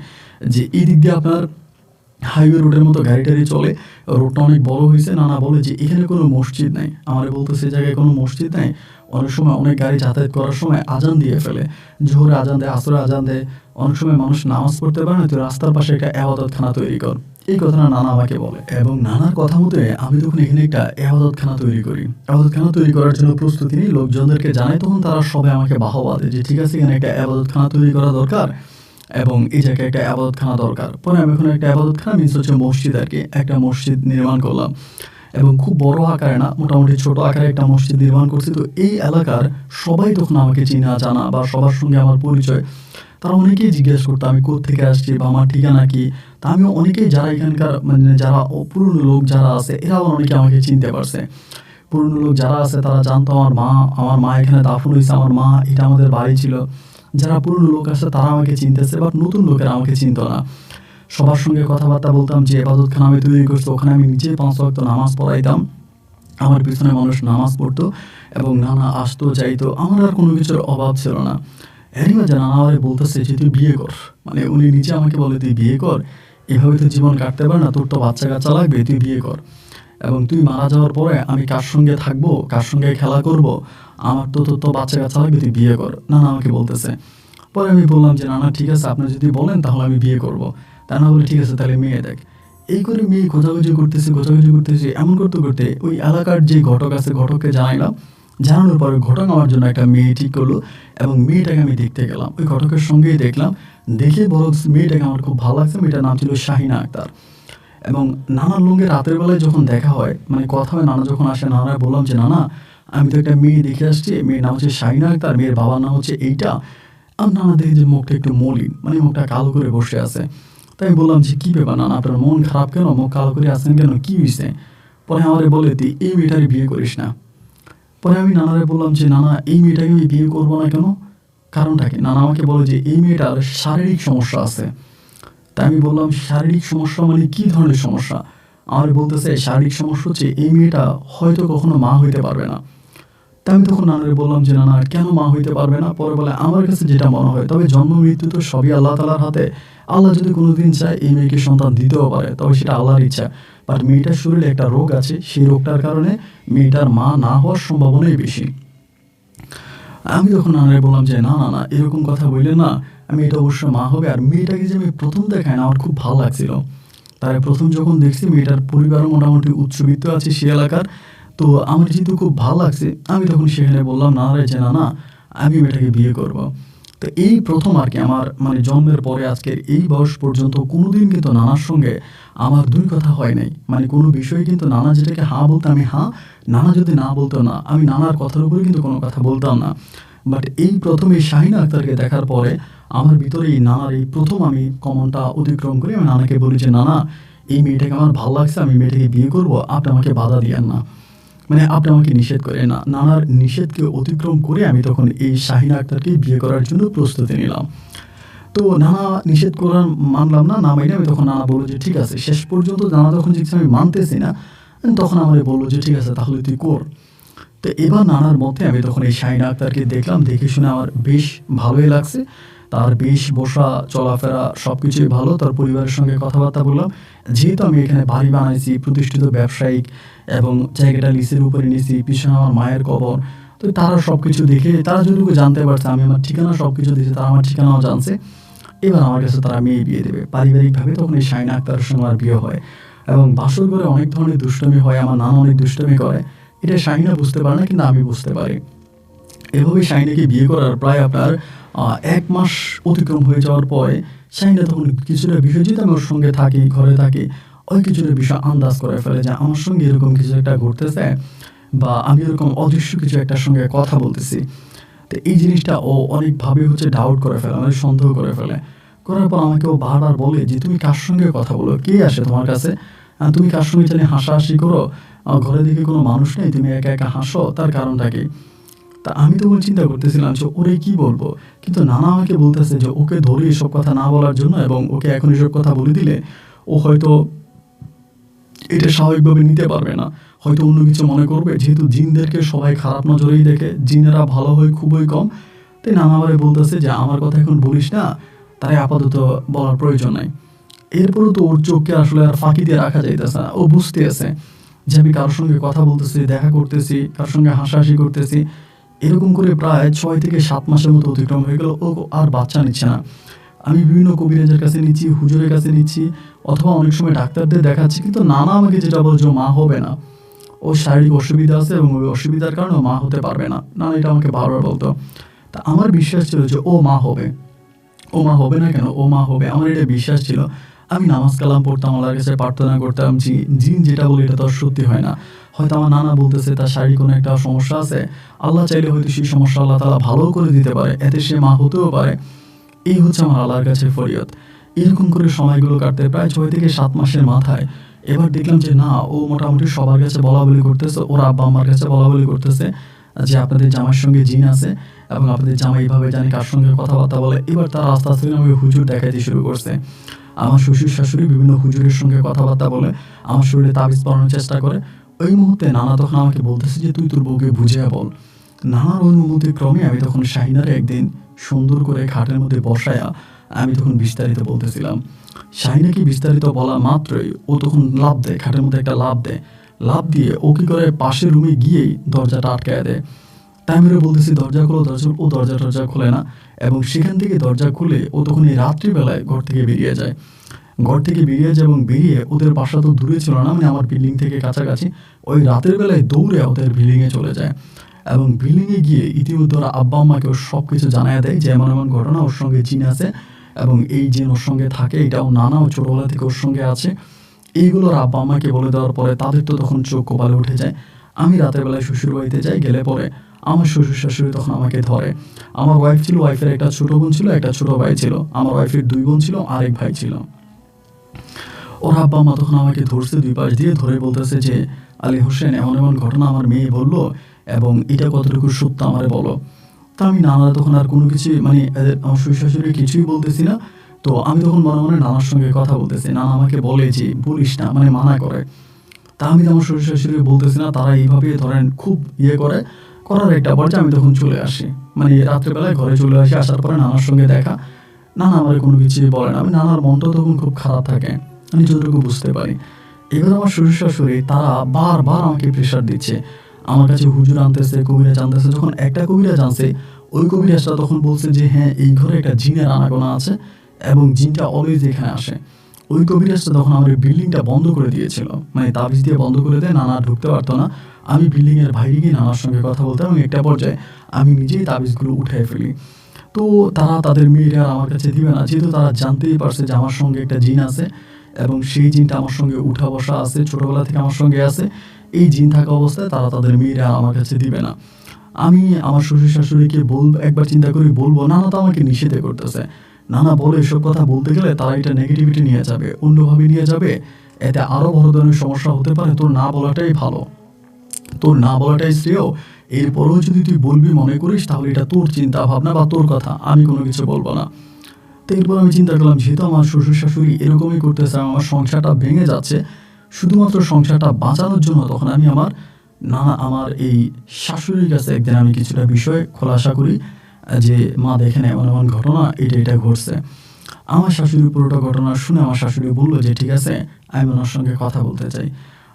যে, "এই দিক দিয়ে আপনার হাইওয়ে রোডের মতো গাড়ি-টাড়ি চলে। রোডটা অনেক বড় হইছে।" নানা বলে যে, "এখানে কোনো মসজিদ নাই।" আমারে বলতেছে, "এই জায়গায় কোনো মসজিদ নাই?" অনেক সময় অনেক গাড়ি যাতায়াত করার সময় আজান দিয়ে ফেলে। জোহরে আজান দেয়, আসরে আজান দেয়। অনেক সময় মানুষ নামাজ পড়তে পারে না। তুই রাস্তার পাশে একটা এবাদতখানা তৈরি কর। এই কথাটা নানা আমাকে বলে এবং নানার কথা মতে আমি তখন এখানে একটা এবাদতখানা তৈরি করি। এবাদতখানা তৈরি করার জন্য প্রস্তুতি নিই। লোকজনদেরকে জানাই, তখন তারা সবাই আমাকে বাহবা দেয় যে, "ঠিক আছে, এখানে একটা এবাদতখানা তৈরি করা দরকার এবং এই জায়গায় একটা এবাদতখানা দরকার।" পরে আমি ওখানে একটা এবাদতখানা মিনস হচ্ছে মসজিদ আরকি। একটা মসজিদ নির্মাণ করলাম এবং খুব বড় আকারে না, মোটামুটি ছোট আকারে একটা মসজিদ নির্মাণ করছি। তো এই এলাকার সবাই তখন আমাকে চেনা জানা বা সবার সঙ্গে আমার পরিচয়। তারা অনেকেই জিজ্ঞেস করতো আমি কোত্থেকে আসছি বা আমার ঠিকানা কি? তা আমিও অনেকেই যারা এখানকার মানে যারা পুরনো লোক যারা আছে এরা আবার অনেকে আমাকে চিনতে পারছে। পুরনো লোক যারা আছে তারা জানতো আমার মা এখানে দাফন হইছে, আমার মা এটা আমাদের বাড়ি ছিল। যারা পুরনো লোক আছে তারা আমাকে চিনতেছে, বাট নতুন লোকেরা আমাকে চিনতো না। সবার সঙ্গে কথাবার্তা বলতাম যে এবাদতখানা আমি তৈরি করছি, ওখানে আমি নিজে ৫ ওয়াক্ত নামাজ পড়াইতাম। আমার পিছনে মানুষ নামাজ পড়তো এবং নানা আসতো যাইতো। আমার আর কোনো কিছুর অভাব ছিল না। এরই মাঝে নানা আমারে বলতেছে যে, "তুই বিয়ে কর।" মানে উনি নিজে আমাকে বলে, "তুই বিয়ে কর। এভাবে তো জীবন কাটতে পারে না। তোর তো বাচ্চা-কাচ্চা লাগবে, তুই বিয়ে কর।" এবং তুই মারা যাওয়ার পরে আমি কার সঙ্গে থাকবো, কার সঙ্গে খেলা করব, আমার তো বাচ্চা কাচ্চা লাগবে, তুই বিয়ে কর। নানা আমাকে বলতেছে। পরে আমি বললাম যে না ঠিক আছে, আপনি যদি বলেন তাহলে আমি বিয়ে করব। তা না বলে ঠিক আছে তাহলে মেয়ে দেখ। এই করে মেয়ে খোঁজাখুঁজি করতেছি, এমন করতে করতে ওই এলাকার যে ঘটক আছে, ঘটককে জানাইলাম। জানানোর পরে ঘটক আমার জন্য একটা মেয়ে ঠিক করলো এবং মেয়েটাকে আমি দেখতে গেলাম। ওই ঘটকের সঙ্গেই দেখলাম। দেখে বড় মেয়েটাকে আমার খুব ভালো লাগছে। মেয়েটার নাম ছিল শাহিনা আক্তার। এবং নানার সঙ্গে রাতের বেলায় যখন দেখা হয়, মানে কথা হয়, নানা যখন আসে, নানা বললাম যে নানা আমি তো একটা মেয়ে দেখে আসছি, মেয়ের নাম হচ্ছে শাহিনা আক্তার, মেয়ের বাবার নাম হচ্ছে এইটা। আর নানা দেখি যে মুখটা একটু মলিন, মানে মুখটা কালো করে বসে আছে। তাই আমি বললাম যে কী ব্যাপার নানা, আপনার মন খারাপ কেন, মুখ কালো করে আছেন কেন, কী হয়েছে? পরে আমারে বলে তুই এই মেয়েটারে বিয়ে করিস না। পরে আমি নানারে বললাম যে নানা এই মেয়েটাকে আমি বিয়ে করবো না কেন, কারণটা কি? নানা আমাকে বলে যে এই মেয়েটার শারীরিক সমস্যা আছে। তাই আমি বললাম শারীরিক সমস্যা মানে কী ধরনের সমস্যা? আমার বলতেছে শারীরিক সমস্যা হচ্ছে এই মেয়েটা হয়তো কখনো মা হইতে পারবে না। তাই আমি তখন নানারে বললাম যে নানা কেন মা হইতে পারবে না? পরে বলে আমার কাছে যেটা মনে হয়, তবে জন্ম মৃত্যু তো সবই আল্লাহ তাআলার হাতে। আল্লাহ যদি কোনোদিন চায় এই মেয়েকে সন্তান দিতেও পারে, তবে সেটা আল্লাহর ইচ্ছা। বাট মেয়েটার শরীরে একটা রোগ আছে, সেই রোগটার কারণে মেয়েটার মা না হওয়ার সম্ভাবনাই বেশি। আমি তখন নানারে বললাম যে না এরকম কথা বললে না, আমি এটা অবশ্যই মা হবে। আর মেয়েটাকে যে আমি প্রথম দেখাই না, আমার খুব ভালো লাগছিল। তাই প্রথম যখন দেখছি মেয়েটার পরিবারও মোটামুটি উচ্চবিত্ত আছে সে এলাকার, তো আমার যেহেতু খুব ভালো লাগছে, আমি তখন সেখানে বললাম নানারে যে না আমি মেয়েটাকে বিয়ে করব। তো এই প্রথম আর কি আমার মানে জন্মের পরে আজকের এই বয়স পর্যন্ত কোনোদিন কিন্তু নানার সঙ্গে আমার দুই কথা হয় নাই। মানে কোনো বিষয়ে কিন্তু নানা যেটাকে হাঁ বলতো আমি হাঁ, নানা যদি না বলতো না, আমি নানার কথার উপরে কিন্তু কোনো কথা বলতাম না। বাট এই প্রথম এই শাহিনা আক্তারকে দেখার পরে আমার ভিতরে এই নানার এই প্রথম আমি কমনটা অতিক্রম করে আমি নানাকে বলি যে নানা এই মেয়েটাকে আমার ভালো লাগছে, আমি মেয়েটাকে বিয়ে করব, আপনি আমাকে বাধা দিয়েন না, মানে আপনি আমাকে নিষেধ করেন না। নানার নিষেধকে অতিক্রম করে আমি তখন এই শাহিনা আক্তারকে বিয়ে করার জন্য প্রস্তুতি নিলাম। তো নানা নিষেধ করার মানলাম না, না মাইনে আমি তখন নানা বললো যে ঠিক আছে। শেষ পর্যন্ত নানা যখন দেখছি আমি মানতেছি না, তখন আমাকে বললো যে ঠিক আছে তাহলে তুই কর। তো এবার নানার মতে আমি তখন এই শাহিনা আক্তারকে দেখলাম, দেখে শুনে আমার বেশ ভালোই লাগছে। তার বেশ বসা চলাফেরা সব কিছুই ভালো। তার পরিবারের সঙ্গে কথাবার্তা বললাম। যেহেতু আমি এখানে বাড়ি বানাইছি, প্রতিষ্ঠিত ব্যবসায়িক এবং জায়গাটা লিসের উপরে নিয়েছি, পিছনে আমার মায়ের কবর, তো তারা সব কিছু দেখে তারা যতটুকু জানতে পারছে, আমি আমার ঠিকানা সব কিছু দিয়েছি, তারা আমার ঠিকানাও জানছে। এবার আমার কাছে তারা মেয়ে বিয়ে দেবে পারিবারিকভাবে। তখন এই শাহিনা আক্তারের সঙ্গে আমার বিয়ে হয় এবং বাসর ঘরে অনেক ধরনের দুষ্টমি হয়, আমার নানা অনেক দুষ্টমি করে। এটা শাহিনা বুঝতে পারে না, কিন্তু আমি বুঝতে পারি। এভাবে শাহিনাকে বিয়ে করার প্রায় আপনার ১ মাস অতিক্রম হয়ে যাওয়ার পরে শাহিনা তখন কিছুটা বিষয়, যেহেতু আমি ওর সঙ্গে থাকি, ঘরে থাকি, ওই কিছুটা বিষয় আন্দাজ করে ফেলে যে আমার সঙ্গে এরকম কিছু একটা ঘটতেছে বা আমি এরকম অদৃশ্য কিছু একটার সঙ্গে কথা বলতেছি। তো এই জিনিসটা ও অনেকভাবে হচ্ছে ডাউট করে ফেলে, মানে সন্দেহ করে ফেলে। করার পর আমাকে ও বারবার বলে যে তুমি কার সঙ্গে কথা বলো, কে আসে তোমার কাছে, তুমি কার সঙ্গে জানি হাসাহাসি করো, ঘরে দেখে কোনো মানুষ নেই, তুমি একা একা হাসো, তার কারণটা কি? তা আমি তখন চিন্তা করতেছিলাম যে ওরে কি বলবো, কিন্তু নানা আমাকে বলতেছে যে ওকে ধরে এসব কথা না বলার জন্য, এবং ওকে এখন এসব কথা বলে দিলে ও হয়তো এটা স্বাভাবিকভাবে নিতে পারবে না, হয়তো অন্য কিছু মনে করবে। যেহেতু জিনদেরকে সবাই খারাপ নজরেই দেখে, জিনেরা ভালো হয় খুবই কম। তাই নানা আমারে বলতেছে যে আমার কথা এখন বলিস না, তাই আপাতত বলার প্রয়োজন নাই। এরপরও তো ওর চোখকে আসলে আর ফাঁকি দিয়ে রাখা যাইতেছে না। ও বুঝতে আছে যে আমি কারোর সঙ্গে কথা বলতেছি, দেখা করতেছি, কারোর সঙ্গে হাসাহাসি করতেছি। এরকম করে প্রায় ৬ থেকে ৭ মাসের মতো অতিক্রম হয়ে গেল। ও আর বাচ্চা নিচ্ছে না। আমি বিভিন্ন কবিরাজের কাছে নিচ্ছি, হুজুরের কাছে নিচ্ছি, অথবা অনেক সময় ডাক্তারদের দেখাচ্ছি, কিন্তু নানা আমাকে যেটা বলছে ও মা হবে না, ওর শারীরিক অসুবিধা আছে এবং ওই অসুবিধার কারণে ও মা হতে পারবে না। নানা এটা আমাকে বারবার বলতো। তা আমার বিশ্বাস ছিল যে ও মা হবে। ও মা হবে না কেন, ও মা হবে, আমার এটা বিশ্বাস ছিল। আমি নামাজ কালাম পড়তাম, আল্লাহর কাছে প্রার্থনা করতাম, জিন যেটা বলে এটা তো আর সত্যি হয় না। হয়তো আমার নানা বলতেছে তার শারীরিক কোনো একটা সমস্যা আছে, আল্লাহ চাইলে হয়তো সেই সমস্যা আল্লাহ তাআলা ভালো করে দিতে পারে, এতে সে মা হতেও পারে। এই হচ্ছে আমার আল্লাহর কাছে ফরিয়াদ। এরকম করে সময়গুলো কাটতে প্রায় ৬ থেকে ৭ মাসের মাথায় এবার দেখলাম যে না, ও মোটামুটি সবার কাছে বলাবলি করতেছে, ওর আব্বা আমার কাছে বলাবলি করতেছে যে আপনাদের জামাইয়ের সঙ্গে জিন আছে এবং আপনাদের জামাই এইভাবে জানি কার সঙ্গে কথাবার্তা বলে। এবার তারা আস্তে আস্তে আমাকে হুজুর দেখাইতে শুরু করছে। আমার শ্বশুর শাশুড়ি বিভিন্ন হুজুরের সঙ্গে কথাবার্তা বলে, আমার শরীরে তাবিজ পরানোর চেষ্টা করে। ওই মুহূর্তে নানা তখন আমাকে বলতেছে যে তুই তোর বউকে বুঝিয়ে বল। নানার অনুমতি ক্রমে আমি তখন শাহিনারে একদিন সুন্দর করে খাটের মধ্যে বসায়া আমি তখন বিস্তারিত বলতেছিলাম। শাহিনাকে বিস্তারিত বলা মাত্রই ও তখন লাফ দেয়, খাটের মধ্যে একটা লাফ দেয়। লাফ দিয়ে ও কী করে পাশের রুমে গিয়েই দরজাটা আটকায় দেয়। তাই আমি ওরে বলতেছি দরজা খোলো, ও দরজা খোলে না, এবং সেখান থেকে দরজা খুলে ও তখন এই রাত্রিবেলায় ঘর থেকে বেরিয়ে যায়। এবং বেরিয়ে ওদের বাসা তো দূরে ছিল না, মানে আমার বিল্ডিং থেকে কাছাকাছি, ওই রাতের বেলায় দৌড়ে ওদের বিল্ডিংয়ে চলে যায় এবং বিল্ডিংয়ে গিয়ে ইতিমধ্যে ওরা আব্বা আম্মাকে ওর সব কিছু জানায় দেয় যে এমন এমন ঘটনা, ওর সঙ্গে জিন আছে এবং এই জিন ওর সঙ্গে থাকে, এটাও নানা ও ছোটোবেলা থেকে ওর সঙ্গে আছে। এইগুলোর আব্বা আম্মাকে বলে দেওয়ার পরে তাদের তো তখন চোখ কপালে উঠে যায়। আমি রাতের বেলায় শ্বশুর বাড়িতে যাই, গেলে পরে আমার শ্বশুর শাশুড়ি তখন আমাকে ধরে। আমার ওয়াইফ ছিল, ওয়াইফের একটা ছোটো বোন ছিল, একটা ছোটো ভাই ছিল। আমার ওয়াইফের 2 বোন ছিল, আরেক ভাই ছিল। ওর আব্বা আম্মা তখন আমাকে ধরছে, 2 পাশ দিয়ে ধরে বলতেছে যে আলী হোসেন এমন এমন ঘটনা আমার মেয়ে বললো এবং এটা কতটুকু সত্য আমারে বলো। তা আমি নানা তখন আর কোনো কিছু মানে আমার শ্বশুর শাশুড়ি কিছুই বলতেছি না। তো আমি তখন মনে মনে নানার সঙ্গে কথা বলতেছি। নানা আমাকে বলে যে বলিস না, মানে মানা করে। তা আমি তো আমার শ্বশুর শাশুড়ি বলতেছি না, তারা এইভাবে ধরেন খুব করার একটা পর্যায়ে আমি তখন চলে আসি, মানে রাত্রেবেলায় ঘরে চলে আসি। আসার পরে নানার সঙ্গে দেখা, নানা আমার কোনো কিছুই বলে না। আমি নানার মনটাও তখন খুব খারাপ থাকে, আমি যতটুকু বুঝতে পারি। এবার আমার শ্বশুর শাশুড়ি তারা বারবার আমাকে প্রেশার দিচ্ছে, আমার কাছে হুজুর আনতেছে, কবিরাজ আনতেছে। যখন একটা কবিরাজ আনছে, ওই কবিরাজটা তখন বলছে যে হ্যাঁ এই ঘরে একটা জিনের আনাগোনা আছে এবং জিনটা অলওয়েজ এখানে আসে। ওই কবিরাজটা তখন আমার বিল্ডিংটা বন্ধ করে দিয়েছিল, মানে তাবিজ দিয়ে বন্ধ করে দেয়, নানা ঢুকতে পারতো না। আমি বিল্ডিংয়ের বাইরে গিয়ে নানার সঙ্গে কথা বলতাম এবং একটা পর্যায়ে আমি নিজেই তাবিজগুলো উঠাই ফেলি। তো তারা তাদের মেয়েরা আমার কাছে দিবে না, যেহেতু তারা জানতেই পারছে যে আমার সঙ্গে একটা জিন আছে এবং সেই জিনটা আমার সঙ্গে উঠা বসা আছে, ছোটোবেলা থেকে আমার সঙ্গে আছে। এই জিন থাকা অবস্থায় তারা তাদের মেয়েরা আমার কাছে দিবে না। আমি আমার শ্বশুর শাশুড়িকে বলবো, একবার চিন্তা করি বলবো, নানা তো আমাকে নিষেধ করতেছে। নানা বলে এসব কথা বলতে গেলে তারা এটা নেগেটিভিটি নিয়ে যাবে, অন্যভাবে নিয়ে যাবে, এতে আরও বড় ধরনের সমস্যা হতে পারে। তোর না বলাটাই ভালো, তোর না বলাটাই শ্রেয়। এরপরেও যদি তুই বলবি মনে করিস, তাহলে এটা তোর চিন্তা ভাবনা বা তোর কথা, আমি কোনো কিছু বলবো না। তো এরপর আমি চিন্তা করলাম, যেহেতু আমার শ্বশুর শাশুড়ি এরকমই করতেছে, আমার সংসারটা ভেঙে যাচ্ছে, শুধুমাত্র সংসারটা বাঁচানোর জন্য তখন আমি আমার এই শাশুড়ির কাছে একদিন আমি কিছুটা বিষয় খোলাসা করি যে মা দেখেন এমন এমন ঘটনা, এটা ঘটছে। আমার শাশুড়ি পুরোটা ঘটনা শুনে আমার শাশুড়ি বললো যে ঠিক আছে, আমি ওনার সঙ্গে কথা বলতে চাই।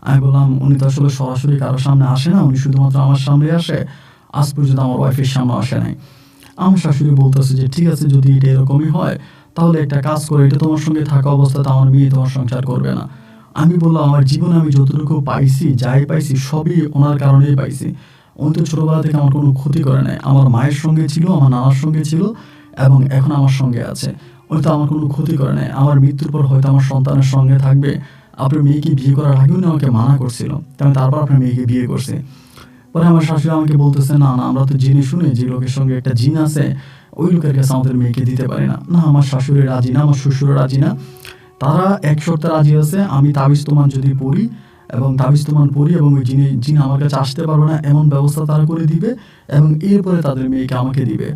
আমি বললাম উনি তো আসলে সরাসরি কারোর সামনে আসে না, উনি শুধুমাত্র আমার সামনে আসে, আজ পর্যন্ত আমার ওয়াইফের সামনে আসে নাই। আমার শাশুড়ি বলতেছে যে ঠিক আছে, যদি এটা এরকমই হয় তাহলে একটা কাজ করে, এটা তোমার সঙ্গে থাকা অবস্থাতে আমার মেয়ে তোমার সংসার করবে না। আমি বললাম আমার জীবনে আমি যতটুকু পাইছি, যাই পাইছি সবই ওনার কারণেই পাইছি। উনি তো ছোটোবেলা থেকে আমার কোনো ক্ষতি করে নাই, আমার মায়ের সঙ্গে ছিল, আমার নানার সঙ্গে ছিল এবং এখন আমার সঙ্গে আছে। উনি তো আমার কোনো ক্ষতি করে নাই। আমার মৃত্যুর পর হয়তো আমার সন্তানের সঙ্গে থাকবে। আপনার মেয়েকে বিয়ে করার আগে উনি আমাকে মানা করছিল, আমি তারপর আপনার মেয়েকে বিয়ে করছি। পরে আমার শাশুড়ি আমাকে বলতেছে না আমরা তো জেনে শুনে যে লোকের সঙ্গে একটা জিন আছে, ওই লোকের কাছে আমাদের মেয়েকে দিতে পারি না। না, আমার শাশুড়ি রাজি না, আমার শ্বশুরও রাজি না। তারা এক শর্তে রাজি আছে, আমি তাবিজ তোমান যদি পড়ি এবং ওই জিন আমার কাছে আসতে পারবে না, এমন ব্যবস্থা তারা করে দিবে এবং এরপরে তাদের মেয়েকে আমাকে দিবে।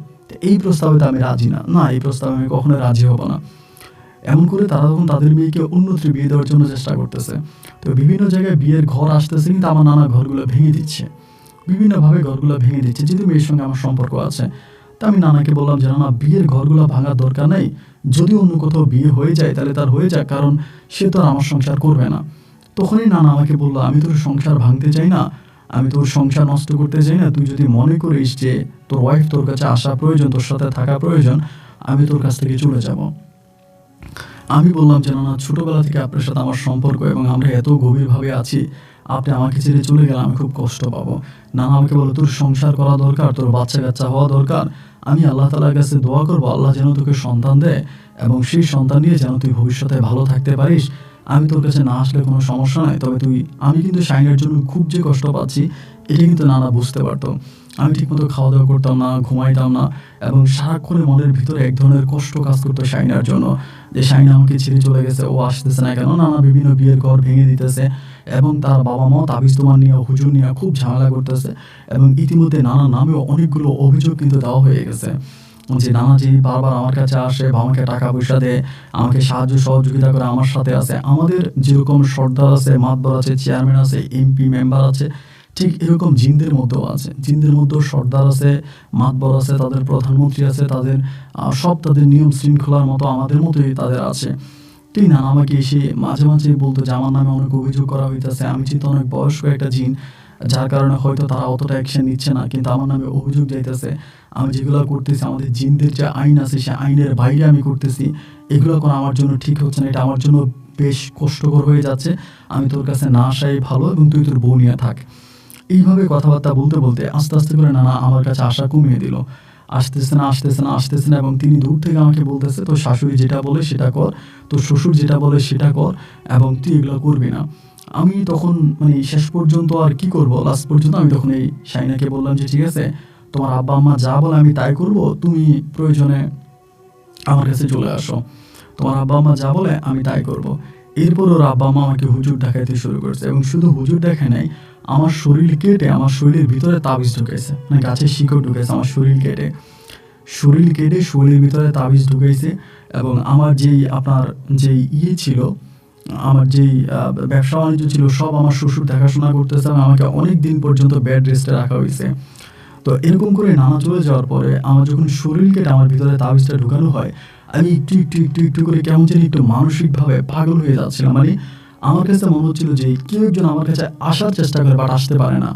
এই প্রস্তাবে তো আমি রাজি না, এই প্রস্তাবে আমি কখনোই রাজি হব না। এমন করে তারা তখন তাদের মেয়েকে অন্যত্র বিয়ে দেওয়ার জন্য চেষ্টা করতেছে। তো বিভিন্ন জায়গায় বিয়ের ঘর আসতেছে, কিন্তু আমার নানা ঘরগুলো ভেঙে দিচ্ছে, বিভিন্নভাবে ঘরগুলো ভেঙে দিচ্ছে, যেহেতু মেয়ের সঙ্গে আমার সম্পর্ক আছে। তা আমি নানাকে বললাম যে নানা, বিয়ের ঘরগুলো ভাঙার দরকার নেই, যদি অন্য কোথাও বিয়ে হয়ে যায় তাহলে তার হয়ে যাক, কারণ সে তো আর আমার সংসার করবে না। তখনই নানা আমাকে বললো, আমি তোর সংসার ভাঙতে চাই না, আমি তোর সংসার নষ্ট করতে চাই না। তুই যদি মনে করিস যে তোর ওয়াইফ তোর কাছে আসা প্রয়োজন, তোর সাথে থাকা প্রয়োজন, আমি তোর কাছ থেকে চলে যাব। আমি বললাম যে না, ছোটোবেলা থেকে আপনার সাথে আমার সম্পর্ক এবং আমরা এত গভীরভাবে আছি, আপনি আমাকে ছেড়ে চলে গেলে আমি খুব কষ্ট পাবো। নানা আমাকে বলো, তোর সংসার করা দরকার, তোর বাচ্চা কাচ্চা হওয়া দরকার। আমি আল্লাহ তাআলার কাছে দোয়া করবো, আল্লাহ যেন তোকে সন্তান দেয় এবং সেই সন্তান নিয়ে যেন তুই ভবিষ্যতে ভালো থাকতে পারিস। আমি তোর কাছে না আসলে কোনো সমস্যা নয়, তবে আমি কিন্তু শাইনের জন্য খুব যে কষ্ট পাচ্ছি, এটা কিন্তু নানা বুঝতে পারতো। আমি ঠিকমতো খাওয়া দাওয়া করতাম না, ঘুমাইতাম না এবং সারাক্ষণে মনের ভিতরে এক ধরনের কষ্ট কাজ করতো শাইনার জন্য, যে শাইনা আমাকে ছেড়ে চলে গেছে, ও আসতেছে না কেন। নানা বিভিন্ন বিয়ের ঘর ভেঙে দিতেছে এবং তার বাবা মাও তাবিজ তোমার নিয়ে, হুজুর নিয়ে খুব ঝামেলা করতেছে এবং ইতিমধ্যে নানা নামেও অনেকগুলো অভিযোগ কিন্তু দেওয়া হয়ে গেছে যে নানা যে বারবার আমার কাছে আসে বা আমাকে টাকা পয়সা দেয়, আমাকে সাহায্য সহযোগিতা করে, আমার সাথে আছে। আমাদের যেরকম সর্দার আছে, মাতবর আছে, চেয়ারম্যান আছে, এমপি মেম্বার আছে, ঠিক এরকম জিনদের মধ্যেও আছে। জিনদের মধ্যেও সর্দার আছে, মাতবর আছে, তাদের প্রধানমন্ত্রী আছে, তাদের সব তাদের নিয়ম শৃঙ্খলার মতো আমাদের মতোই তাদের আছে। ঠিক না, আমাকে এসে মাঝে মাঝে বলতো যে আমার নামে অনেক অভিযোগ করা হইতেছে, আমি যেহেতু অনেক বয়স্ক একটা জিন, যার কারণে হয়তো তারা অতটা অ্যাকশন নিচ্ছে না, কিন্তু আমার নামে অভিযোগ যাইতেছে আমি যেগুলো করতেছি আমাদের জিনদের যে আইন আছে সে আইনের বাইরে আমি করতেছি, এগুলো করা আমার জন্য ঠিক হচ্ছে না, এটা আমার জন্য বেশ কষ্টকর হয়ে যাচ্ছে, আমি তোর কাছে না আসাই ভালো এবং তুই তোর বউ নিয়ে থাক। এইভাবে কথাবার্তা বলতে বলতে আস্তে আস্তে করে নানা আমার কাছে আসা কমিয়ে দিল। আসতেছে না আসতেছে না আসতেছে না, এবং তিনি দূর থেকে আমাকে বলতেছে তোর শাশুড়ি যেটা বলে সেটা কর, তোর শ্বশুর যেটা বলে সেটা কর, এবং তুই এগুলো করবি না। আমি তখন মানে শেষ পর্যন্ত আর কি করব, লাস্ট পর্যন্ত আমি তখন এই শাইনাকে বললাম যে ঠিক আছে, তোমার আব্বা আম্মা যা বলে আমি তাই করব, তুমি প্রয়োজনে আমার কাছে চলে আসো, তোমার আব্বা আম্মা যা বলে আমি তাই করব। এরপর ওর আব্বা আম্মা আমাকে হুজুর দেখাইতে শুরু করেছে, এবং শুধু হুজুর দেখায় নাই, আমার শরীর কেটে আমার শরীরের ভিতরে তাবিজ ঢুকেছে, মানে গাছের শিকড় ঢুকেছে আমার শরীর কেটে, শরীরের ভিতরে তাবিজ ঢুকেছে। এবং আমার যেই আপনার যেই ছিল, আমার যেই ব্যবসা বাণিজ্য ছিল সব আমার শ্বশুর দেখাশোনা করতেছে, এবং আমাকে অনেক দিন পর্যন্ত বেড রেস্টে রাখা হয়েছে। তো এরকম করে নানা চলে যাওয়ার পরে আমার যখন শরীর কেটে আমার ভিতরে তাবিজটা ঢুকানো হয়, আমি একটু একটু একটু একটু করে কেমন যেন একটু মানসিকভাবে পাগল হয়ে যাচ্ছিলাম। মানে আমার কাছে মনে হচ্ছিল যে কেউ একজন আমার কাছে আসার চেষ্টা করে বাট আসতে পারে না,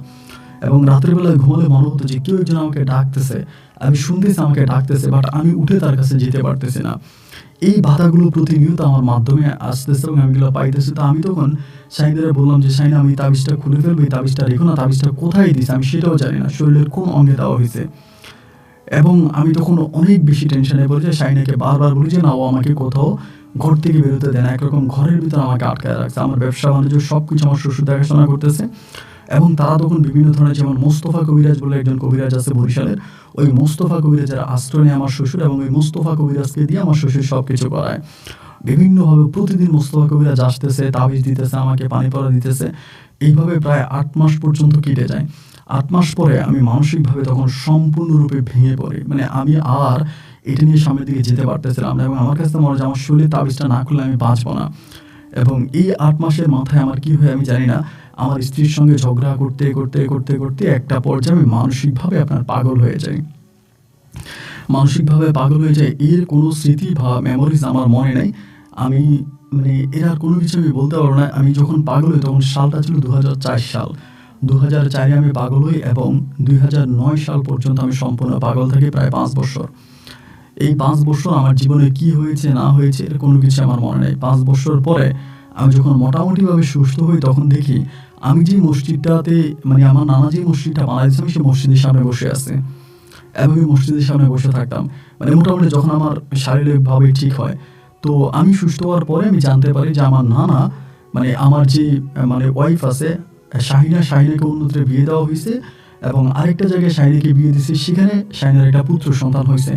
এবং রাতের বেলায় ঘুমালে মনে হতো যে কেউ একজন আমাকে ডাকতেছে, আমি শুনতেছি আমাকে ডাকতেছে, বাট আমি উঠে তার কাছে যেতে পারতেছি না। এই বাধাগুলো প্রতিনিয়ত আমার মাধ্যমে আসতেছে এবং আমি এগুলো পাইতেছি। তো আমি তখন শাহিদারে বললাম যে শাহিনা, আমি তাবিজটা খুলে ফেলবো, এই তাবিজটা রেখো না, তাবিজটা কোথায় দিছে আমি সেটাও জানি না, শরীরের কোন অঙ্গে দেওয়া হয়েছে। এবং আমি তখন অনেক বেশি টেনশনে পড়ে যাই, শাহিনাকে বারবার বলি যে না, ও আমাকে কোথাও ঘর থেকে বেরোতে দেয় না, একরকম ঘরের ভিতরে আমাকে আটকায় রাখছে, আমার ব্যবসা বাণিজ্য সব কিছু আমার শ্বশুর দেখাশোনা করতেছে। এবং তারা তখন বিভিন্ন ধরনের, যেমন মোস্তফা কবিরাজ বলে একজন কবিরাজ আছে বরিশালের, ওই মোস্তফা কবিরাজের আশ্রয় নেয় আমার শ্বশুর, এবং ওই মোস্তফা কবিরাজকে দিয়ে আমার শ্বশুর সব কিছু করায় বিভিন্নভাবে। প্রতিদিন মোস্তফা কবিরাজ আসতেছে, তাবিজ দিতেছে, আমাকে পানি পড়া দিতেছে। এইভাবে প্রায় 8 মাস পর্যন্ত কেটে যায়। 8 মাস পরে আমি মানসিকভাবে তখন সম্পূর্ণরূপে ভেঙে পড়ি, মানে আমি আর এটা নিয়ে সামনের দিকে যেতে পারতেছিলাম না, এবং আমার কাছে মনে হয় যে আমার শরীরে তাবিজটা না করলে আমি বাঁচবো না। এবং এই 8 মাসের মাথায় আমার কি হয় আমি জানি না, আমার স্ত্রীর সঙ্গে ঝগড়া করতে করতে করতে করতে একটা পর্যায়ে আমি মানসিকভাবে আপনার পাগল হয়ে যাই। এর কোনো স্মৃতি বা মেমোরিজ আমার মনে নেই। আমি মানে এর আর কোনো কিছু আমি বলতে পারবো না। আমি যখন পাগল হই তখন সালটা ছিল 2004 সাল। 2004-এ আমি পাগল হই, এবং 2009 সাল পর্যন্ত আমি সম্পূর্ণ পাগল থাকি, প্রায় 5 বছর। এই 5 বছর আমার জীবনে কি হয়েছে না হয়েছে এর কোনো কিছু আমার মনে নেই। 5 বছর পরে আমি যখন মোটামুটিভাবে সুস্থ হই তখন দেখি আমি যে মসজিদটাতে, মানে আমার নানা যে মসজিদটা বানাইছে, আমি সেই মসজিদের সামনে বসে আছি, এবং এই মসজিদের সামনে বসে থাকতাম। মানে মোটামুটি যখন আমার শারীরিকভাবে ঠিক হয়, তো আমি সুস্থ হওয়ার পরে আমি জানতে পারি যে আমার নানা, মানে আমার যে মানে ওয়াইফ আছে শাহিনাকে অন্যত্রে বিয়ে দেওয়া হয়েছে, এবং আরেকটা জায়গায় শাহিনাকে বিয়ে দিয়েছে, সেখানে শাহিনার একটা পুত্র সন্তান হয়েছে,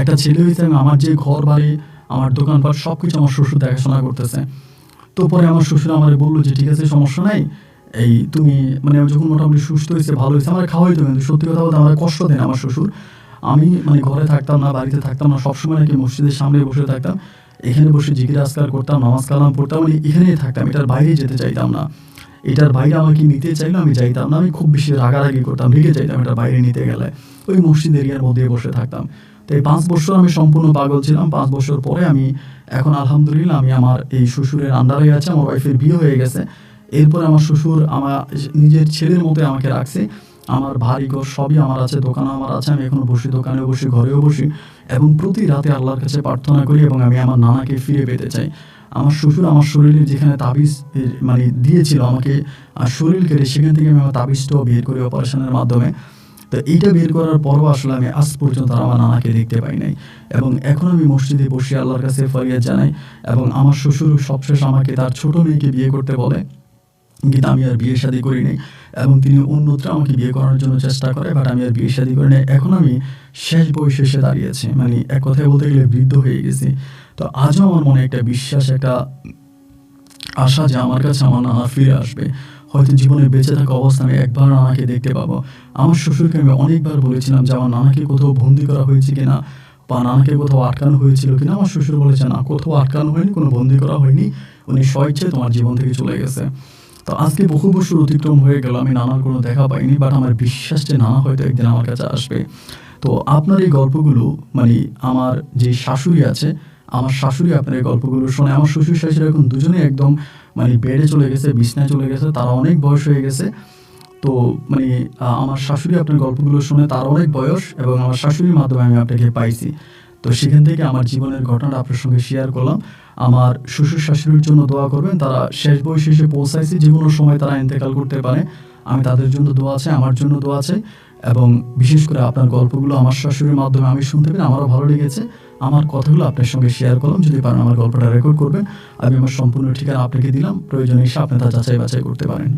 একটা ছেলে হয়েছে, এবং আমার যে ঘর বাড়ি আমার দোকানপাট সব কিছু আমার শ্বশুর দেখাশোনা করতেছে। তো পরে আমার শ্বশুর আমার বললো যে ঠিক আছে, সমস্যা নাই, এই তুমি মানে আমি যখন মোটামুটি সুস্থ হয়েছে, ভালো হয়েছে, আমার খাওয়াইতো, কিন্তু সত্যি কথা বলতে আমার কষ্ট দেন আমার শ্বশুর। আমি মানে ঘরে থাকতাম না, বাড়িতে থাকতাম না, সবসময় নাকি মসজিদের সামনে বসে থাকতাম, এখানে বসে জিকির আজকার করতাম, নামাজ কালাম পড়তাম, মানে এখানেই থাকতাম, এটার বাইরে যেতে চাইতাম না। এটার বাইরে আমাকে নিতে চাইলে আমি যাইতাম না, আমি খুব বেশি রাগারাগি করতাম, রেগে যাইতাম এটার বাইরে নিতে গেলে, ওই মসজিদ এরিয়ার মধ্যে বসে থাকতাম। তো এই 5 বছর আমি সম্পূর্ণ পাগল ছিলাম। 5 বছর পরে আমি এখন আলহামদুলিল্লাহ আমি আমার এই শ্বশুরের আন্ডারে আছে, আমার ওয়াইফের বিয়ে হয়ে গেছে। এরপরে আমার শ্বশুর আমার নিজের ছেলের মতো আমাকে রাখছে, আমার বাড়ি ঘর সবই আমার আছে, দোকান আমার আছে, আমি এখনো বসি, দোকানেও বসি, ঘরেও বসি, এবং প্রতি রাতে আল্লাহর কাছে প্রার্থনা করি, এবং আমি আমার নানাকে ফিরে পেতে চাই। আমার শ্বশুর আমার শরীরে যেখানে তাবিজ মানে দিয়েছিল আমাকে শরীর কেটে, সেখান থেকে আমি আমার তাবিজটাও বের করি অপারেশনের মাধ্যমে। তো এইটা বের করার পরও আসলে আমি আজ পর্যন্ত আমার নানাকে দেখতে পাই নাই, এবং এখন আমি মসজিদে বসে আল্লাহর কাছে ফরিয়াদ জানাই। এবং আমার শ্বশুর সবশেষ আমাকে তার ছোট মেয়েকে বিয়ে করতে বলে, কিন্তু আমি আর বিয়ে শাদী করি নাই, এবং তিনি অন্যত্র আমাকে বিয়ে করার জন্য চেষ্টা করে, বাট আমি আর বিয়ে শাদী করি নাই। এখন আমি শেষ বয়সে এসে দাঁড়িয়েছি, মানে এক কথায় বলতে গেলে বৃদ্ধ হয়ে গেছি। তো আজও আমার মনে একটা বিশ্বাস, একটা আশা যে আমার কাছে আমার নানা ফিরে আসবে, হয়তো জীবনে বেঁচে থাকা অবস্থা আমি একবার নানাকে দেখতে পাবো। আমার শ্বশুরকে আমি অনেকবার বলেছিলাম যে আমার নানাকে কোথাও বন্দি করা হয়েছে কিনা, বা নানাকে কোথাও আটকানো হয়েছিল কিনা। আমার শ্বশুর বলেছে না, কোথাও আটকানো হয়নি, কোনো বন্দি করা হয়নি, উনি স্বেচ্ছায় তোমার জীবন থেকে চলে গেছে। তো আজকে বহু বছর অতিক্রম হয়ে গেল, আমি নানার কোনো দেখা পাইনি, বাট আমার বিশ্বাস যে নানা হয়তো একদিন আমার কাছে আসবে। তো আপনার এই গল্পগুলো, মানে আমার যে শাশুড়ি আছে, আমার শাশুড়ি আপনার এই গল্পগুলো শুনে, আমার শ্বশুর শাশুড়ি এখন দুজনেই একদম মানে বেডে চলে গেছে, বিছনায় চলে গেছে, তারা অনেক বয়স হয়ে গেছে। তো মানে আমার শাশুড়ি আপনার গল্পগুলো শুনে, তার অনেক বয়স, এবং আমার শাশুড়ির মাধ্যমে আমি আপনাকে পাইছি। তো সেখান থেকে আমার জীবনের ঘটনাটা আপনার সঙ্গে শেয়ার করলাম। আমার শ্বশুর শাশুড়ির জন্য দোয়া করবেন, তারা শেষ বয়সে এসে পৌঁছাইছে, যে কোনো সময় তারা ইন্তেকাল করতে পারে। আমি তাদের জন্য দোয়া আছে, আমার জন্য দোয়া আছে। এবং বিশেষ করে আপনার গল্পগুলো আমার শাশুড়ির মাধ্যমে আমি শুনতে পেরে আমারও ভালো লেগেছে। আমার কথাগুলো আপনার সঙ্গে শেয়ার করলাম। যদি পারেন আমার গল্পটা রেকর্ড করবেন। আমি আমার সম্পূর্ণ ঠিকানা আপনাকে দিলাম, প্রয়োজনে এসে আপনি তা যাচাই বাছাই করতে পারেন।